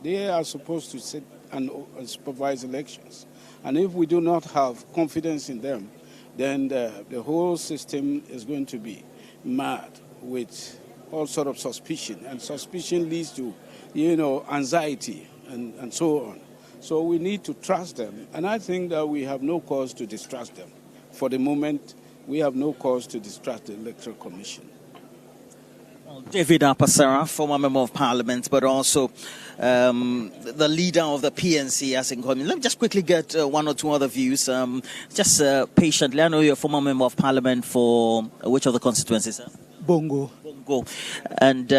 S13: They are supposed to sit and supervise elections. And if we do not have confidence in them, then the whole system is going to be mad with all sort of suspicion. And suspicion leads to, anxiety and so on. So we need to trust them. And I think that we have no cause to distrust them. For the moment, we have no cause to distrust the Electoral Commission.
S3: David Apasara, former Member of Parliament, but also the leader of the PNC as in coming. Let me just quickly get one or two other views. Just patiently, I know you're a former Member of Parliament for which of the constituencies, sir?
S14: Bongo.
S3: And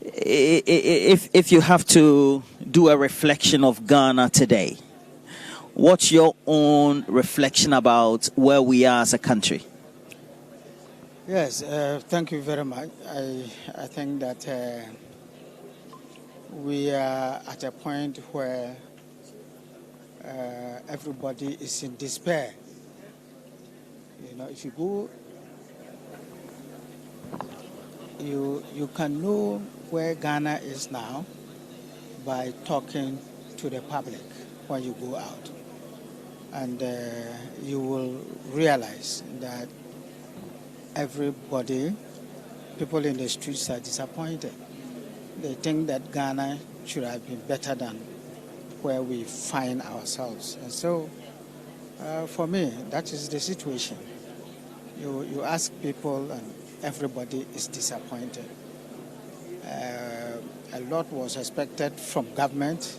S3: if you have to do a reflection of Ghana today, what's your own reflection about where we are as a country?
S14: Yes, thank you very much. I think that we are at a point where everybody is in despair. If you go, you can know where Ghana is now by talking to the public when you go out. And you will realize that everybody, people in the streets are disappointed. They think that Ghana should have been better than where we find ourselves. And so, for me, that is the situation. You ask people and everybody is disappointed. A lot was expected from government,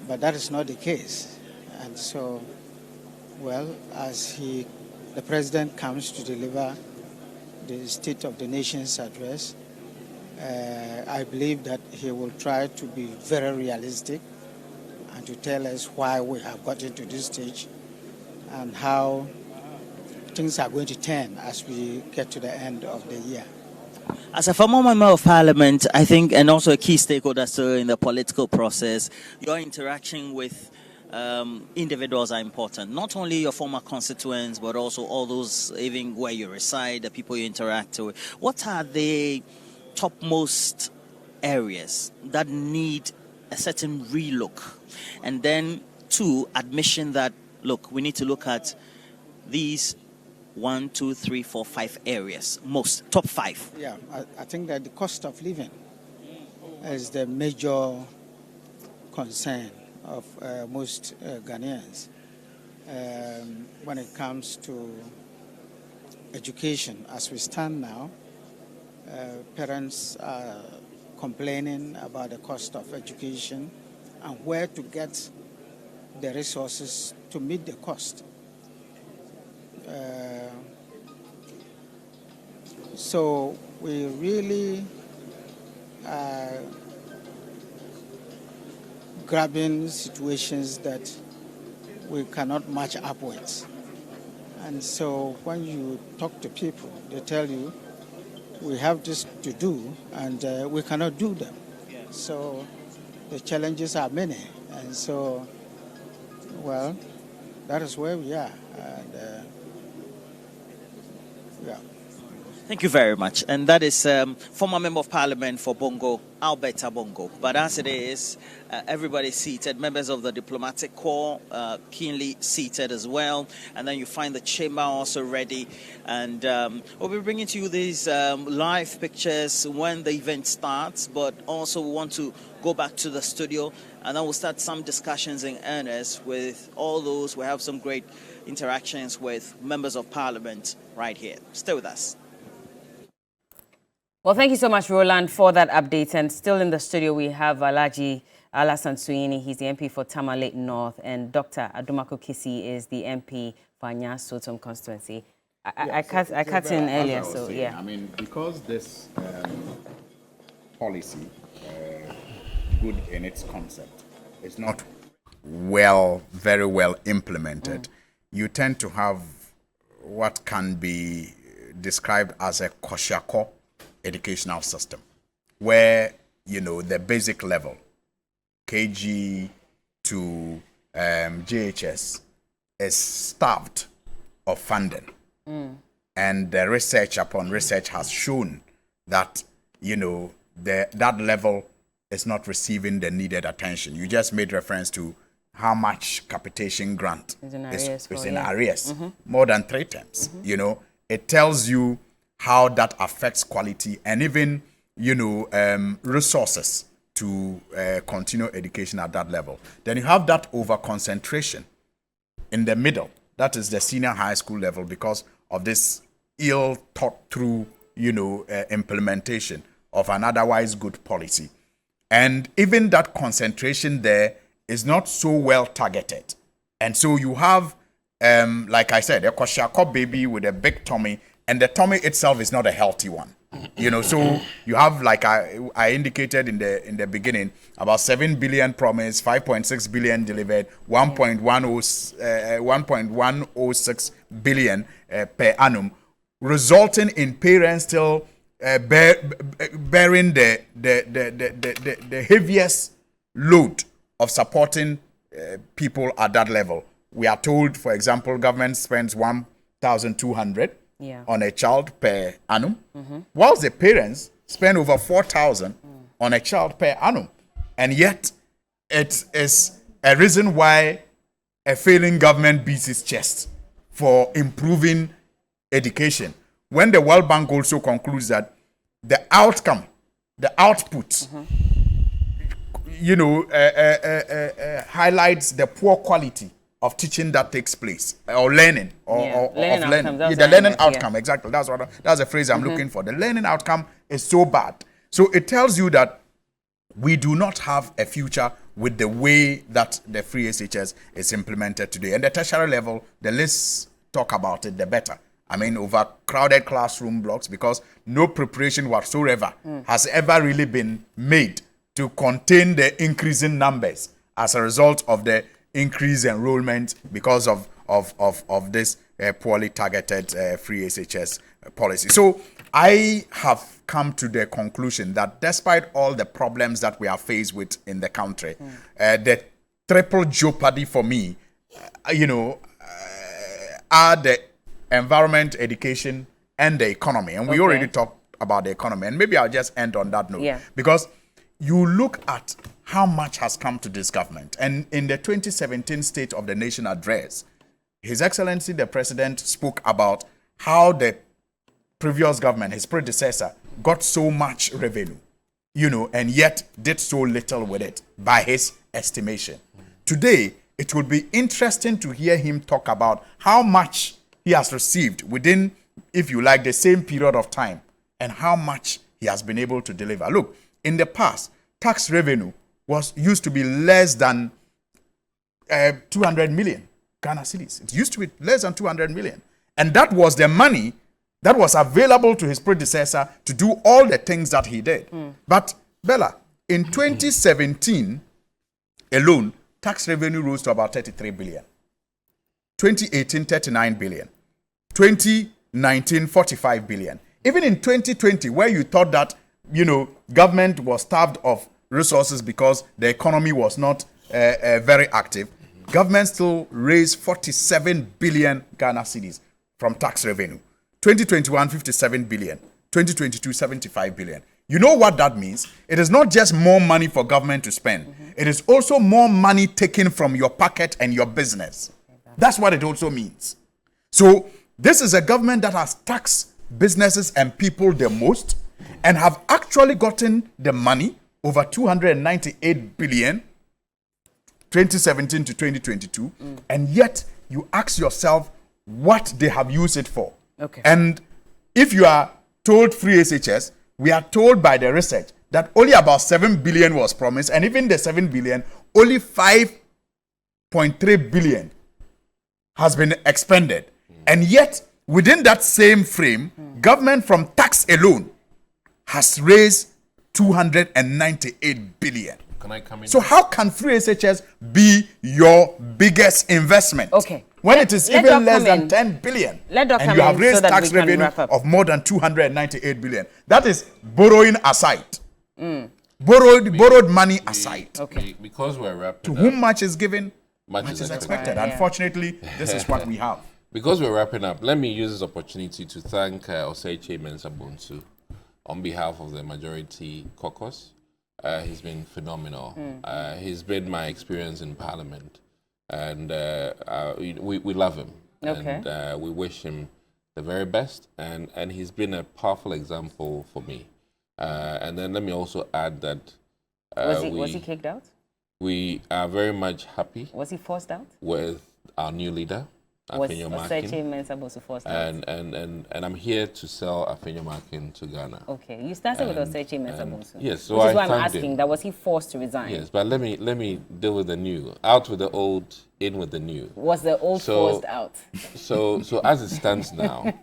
S14: but that is not the case. And so, as the president comes to deliver the State of the Nation's address, I believe that he will try to be very realistic and to tell us why we have gotten to this stage and how things are going to turn as we get to the end of the year.
S3: As a former Member of Parliament, I think, and also a key stakeholder in the political process, your interaction with individuals are important. Not only your former constituents, but also all those, even where you reside, the people you interact with. What are the topmost areas that need a certain relook? And then, two, admission that, look, we need to look at these 1, 2, 3, 4, 5 areas, top 5.
S14: Yeah, I think that the cost of living is the major concern of most Ghanaians. When it comes to education, as we stand now, parents are complaining about the cost of education and where to get the resources to meet the cost. So we really are grabbing situations that we cannot match up with. And so when you talk to people, they tell you, we have this to do, and we cannot do them. So the challenges are many. And so, well, that is where we are. And, yeah.
S3: Thank you very much. And that is former Member of Parliament for Bongo, Alberta Bongo. But as it is, everybody's seated. Members of the diplomatic corps keenly seated as well. And then you find the chamber also ready. And we'll be bringing to you these live pictures when the event starts. But also we want to go back to the studio. And then we'll start some discussions in earnest with all those. We have some great interactions with members of Parliament right here. Stay with us.
S1: Well, thank you so much, Roland, for that update. And still in the studio, we have Alhaji Alasan Suini. He's the MP for Tamale North. And Dr. Adomako Kisi is the MP for Anya Sotom constituency. I cut in earlier, so saying, yeah.
S2: I mean, because this policy, good in its concept, is not very well implemented, you tend to have what can be described as a koshako educational system, where, you know, the basic level, KG to JHS, is starved of funding. And the research upon research has shown that, you know, that level is not receiving the needed attention. You just made reference to how much capitation grant is in arrears, more than 3 times. You know, it tells you how that affects quality and even, you know, resources to continue education at that level. Then you have that over concentration in the middle. That is the senior high school level because of this ill thought through, you know, implementation of an otherwise good policy. And even that concentration there is not so well targeted. And so you have, like I said, a Koshako baby with a big tummy, and the tummy itself is not a healthy one. You know, so you have, like I indicated in the beginning, about 7 billion promised, 5.6 billion delivered, 1.106 billion per annum, resulting in parents still bearing the heaviest load of supporting people at that level. We are told, for example, government spends 1,200 on a child per annum, whilst the parents spend over 4,000 on a child per annum. And yet, it is a reason why a failing government beats its chest for improving education. When the World Bank also concludes that the outcome, the output, you know, highlights the poor quality of teaching that takes place, or learning, or learning. The learning outcome, exactly. That's the phrase I'm looking for. The learning outcome is so bad. So it tells you that we do not have a future with the way that the free SHS is implemented today. And the tertiary level, the less talk about it, the better. I mean, overcrowded classroom blocks, because no preparation whatsoever has ever really been made to contain the increasing numbers as a result of the increased enrollment because of this poorly targeted free SHS policy. So I have come to the conclusion that despite all the problems that we are faced with in the country, the triple jeopardy for me, are the environment, education, and the economy. And we already talked about the economy. And maybe I'll just end on that note. Because you look at how much has come to this government. And in the 2017 State of the Nation address, His Excellency the President spoke about how the previous government, his predecessor, got so much revenue, and yet did so little with it by his estimation. Today, it will be interesting to hear him talk about how much he has received within, if you like, the same period of time, and how much he has been able to deliver. Look, in the past, tax revenue used to be less than 200 million Ghana cedis. It used to be less than 200 million. And that was the money that was available to his predecessor to do all the things that he did. But, Bella, in 2017 alone, tax revenue rose to about 33 billion. 2018, 39 billion. 2019, 45 billion. Even in 2020, where you thought that, government was starved of resources because the economy was not very active, government still raised 47 billion Ghana cedis from tax revenue. 2021, 57 billion. 2022, 75 billion. You know what that means? It is not just more money for government to spend. It is also more money taken from your pocket and your business. That's what it also means. So this is a government that has taxed businesses and people the most and have actually gotten the money, over 298 billion, 2017 to 2022, and yet you ask yourself what they have used it for.
S1: Okay.
S2: And if you are told free SHS, we are told by the research that only about 7 billion was promised, and even the 7 billion, only 5.3 billion has been expended. And yet, within that same frame, government from tax alone has raised 298 billion.
S4: Can I come in?
S2: So how can free SHS be your biggest investment?
S1: Okay.
S2: When it is even less than 10 billion.
S1: And
S2: you have raised tax revenue of more than 298 billion. That is borrowing aside. Borrowed money aside.
S1: Okay.
S4: Because we're wrapping
S2: to whom much is given,
S4: much
S2: is expected. Unfortunately, this is what we have.
S4: Because we're wrapping up, let me use this opportunity to thank Oseiche Mensah-Bonsu on behalf of the Majority Caucus. He's been phenomenal. He's been my experience in Parliament. And we love him.
S1: Okay.
S4: And we wish him the very best. And he's been a powerful example for me. And then let me also add that...
S1: was he kicked out?
S4: We are very much happy.
S1: Was he forced out?
S4: With our new leader, Afenyo Makin. And I'm here to sell Afenyo Makin to Ghana.
S1: Okay, you started with Oseiche Mensah-Bonsu.
S4: Yes, so
S1: which is why I'm asking that was he forced to resign?
S4: Yes, but let me deal with the new. Out with the old, in with the new.
S1: Was the old forced out?
S4: So as it stands now,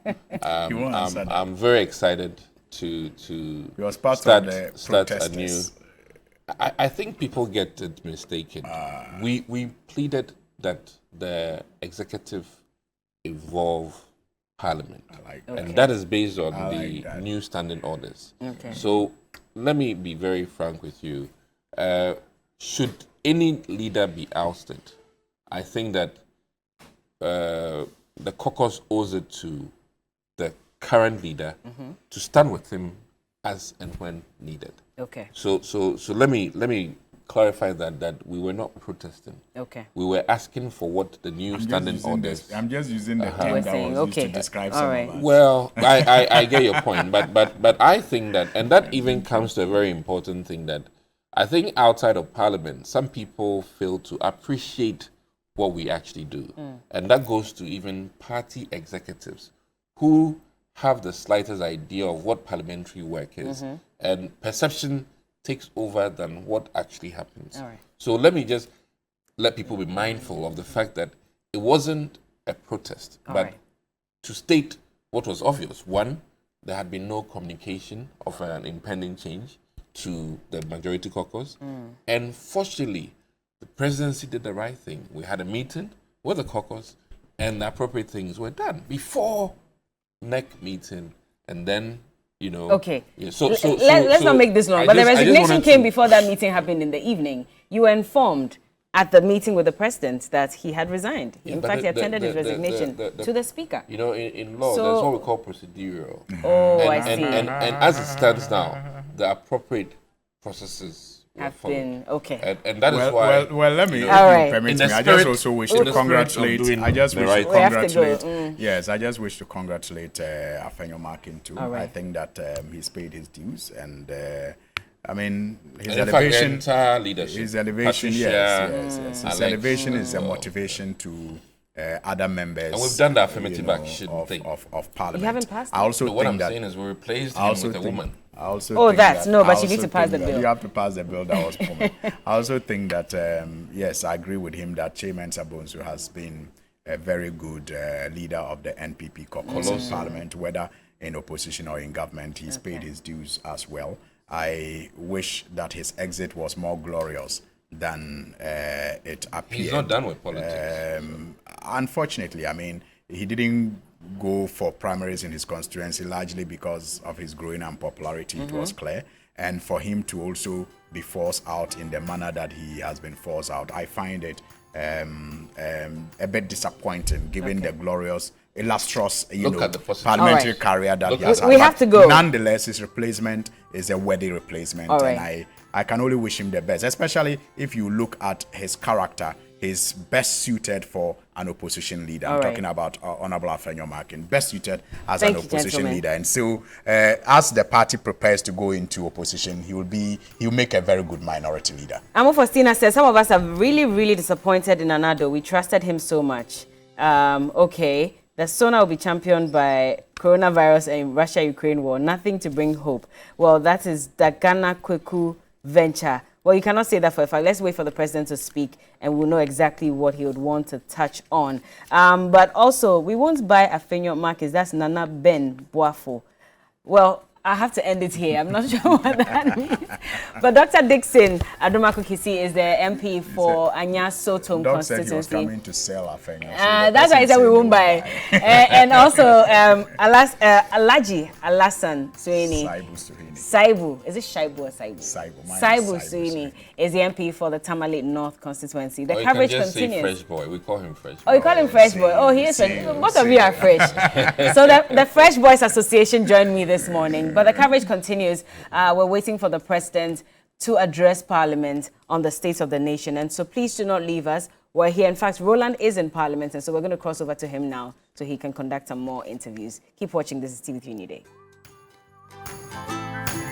S4: I'm very excited to start a new. I think people get it mistaken. We pleaded that the executive involve Parliament, and that is based on the new standing orders.
S1: Okay.
S4: So let me be very frank with you. Should any leader be ousted, I think that the caucus owes it to the current leader to stand with him as and when needed.
S1: Okay.
S4: So let me clarify that we were not protesting.
S1: Okay.
S4: We were asking for what the new standing orders.
S2: I'm just using the term that was used to describe some of us.
S4: Well, I get your point, but I think that, and that even comes to a very important thing, that I think outside of Parliament, some people fail to appreciate what we actually do. And that goes to even party executives who have the slightest idea of what parliamentary work is. And perception takes over than what actually happens. So let me just let people be mindful of the fact that it wasn't a protest, but to state what was obvious. One, there had been no communication of an impending change to the Majority Caucus. And fortunately, the presidency did the right thing. We had a meeting with the caucus and the appropriate things were done before NEC meeting, and then
S1: Okay.
S4: Yeah,
S1: let's not make this long. But the resignation came before that meeting happened in the evening. You were informed at the meeting with the president that he had resigned. In fact, he attended his resignation to the speaker.
S4: In law, there's what we call procedural.
S1: I see.
S4: And as it stands now, the appropriate processes
S1: have been okay.
S4: And that is why.
S2: Well, let me permit me. I just also wish to congratulate. I just wish to congratulate. Yes, I just wish to congratulate Afenyo Makin too. I think that he's paid his dues, and I mean his elevation. His elevation, yes. His elevation is a motivation to other members.
S4: And we've done the affirmative action thing
S2: of Parliament.
S1: You haven't passed.
S2: I also
S4: what
S2: think
S4: I'm
S2: that
S4: saying is we replaced him with a woman.
S2: I also
S1: Oh,
S2: think
S1: that's
S2: that,
S1: no, but you need to pass the bill.
S2: You have to pass the bill. That was common. I also think that yes, I agree with him that Chairman Sabonsu has been a very good leader of the NPP caucus in Parliament, whether in opposition or in government. He's paid his dues as well. I wish that his exit was more glorious than it appeared.
S4: He's not done with politics.
S2: Unfortunately, I mean, he didn't go for primaries in his constituency largely because of his growing unpopularity. It was clear. And for him to also be forced out in the manner that he has been forced out, I find it a bit disappointing given the glorious, illustrious, parliamentary career that he has had.
S1: We have to go.
S2: Nonetheless, his replacement is a worthy replacement. And I can only wish him the best, especially if you look at his character. He's best suited for an opposition leader. I'm talking about Honorable Afenyo Markin, best suited as an opposition leader. And so, as the party prepares to go into opposition, he'll make a very good minority leader.
S1: Amo Faustina says some of us are really, really disappointed in Addo. We trusted him so much. Okay, the SONA will be championed by coronavirus and Russia-Ukraine war. Nothing to bring hope. Well, that is the Ghana Kweku venture. Well, you cannot say that for a fact. Let's wait for the president to speak and we'll know exactly what he would want to touch on. But also, we won't buy Afenyo Marcus. That's Nana Ben Boafo. Well, I have to end it here. I'm not sure what that means. But Dr. Dixon Adomako-Kisi is the MP for Anya-Sotom constituency.
S2: Said he was coming to sell Afenyo.
S1: That's why I said we won't buy. And also, Alaji Alasan Suini. Saibu. Is it Shaibu or Saibu? Saibu Suini is the MP for the Tamale North constituency. The coverage continues.
S4: Say Fresh Boy. We call him Fresh Boy.
S1: Oh, you call him Fresh Boy. Oh, he is fresh. Most of you are fresh. So the Fresh Boys Association joined me this morning. But the coverage continues. We're waiting for the president to address Parliament on the state of the nation. And so please do not leave us. We're here. In fact, Roland is in Parliament. And so we're going to cross over to him now so he can conduct some more interviews. Keep watching. This is TV3 New Day.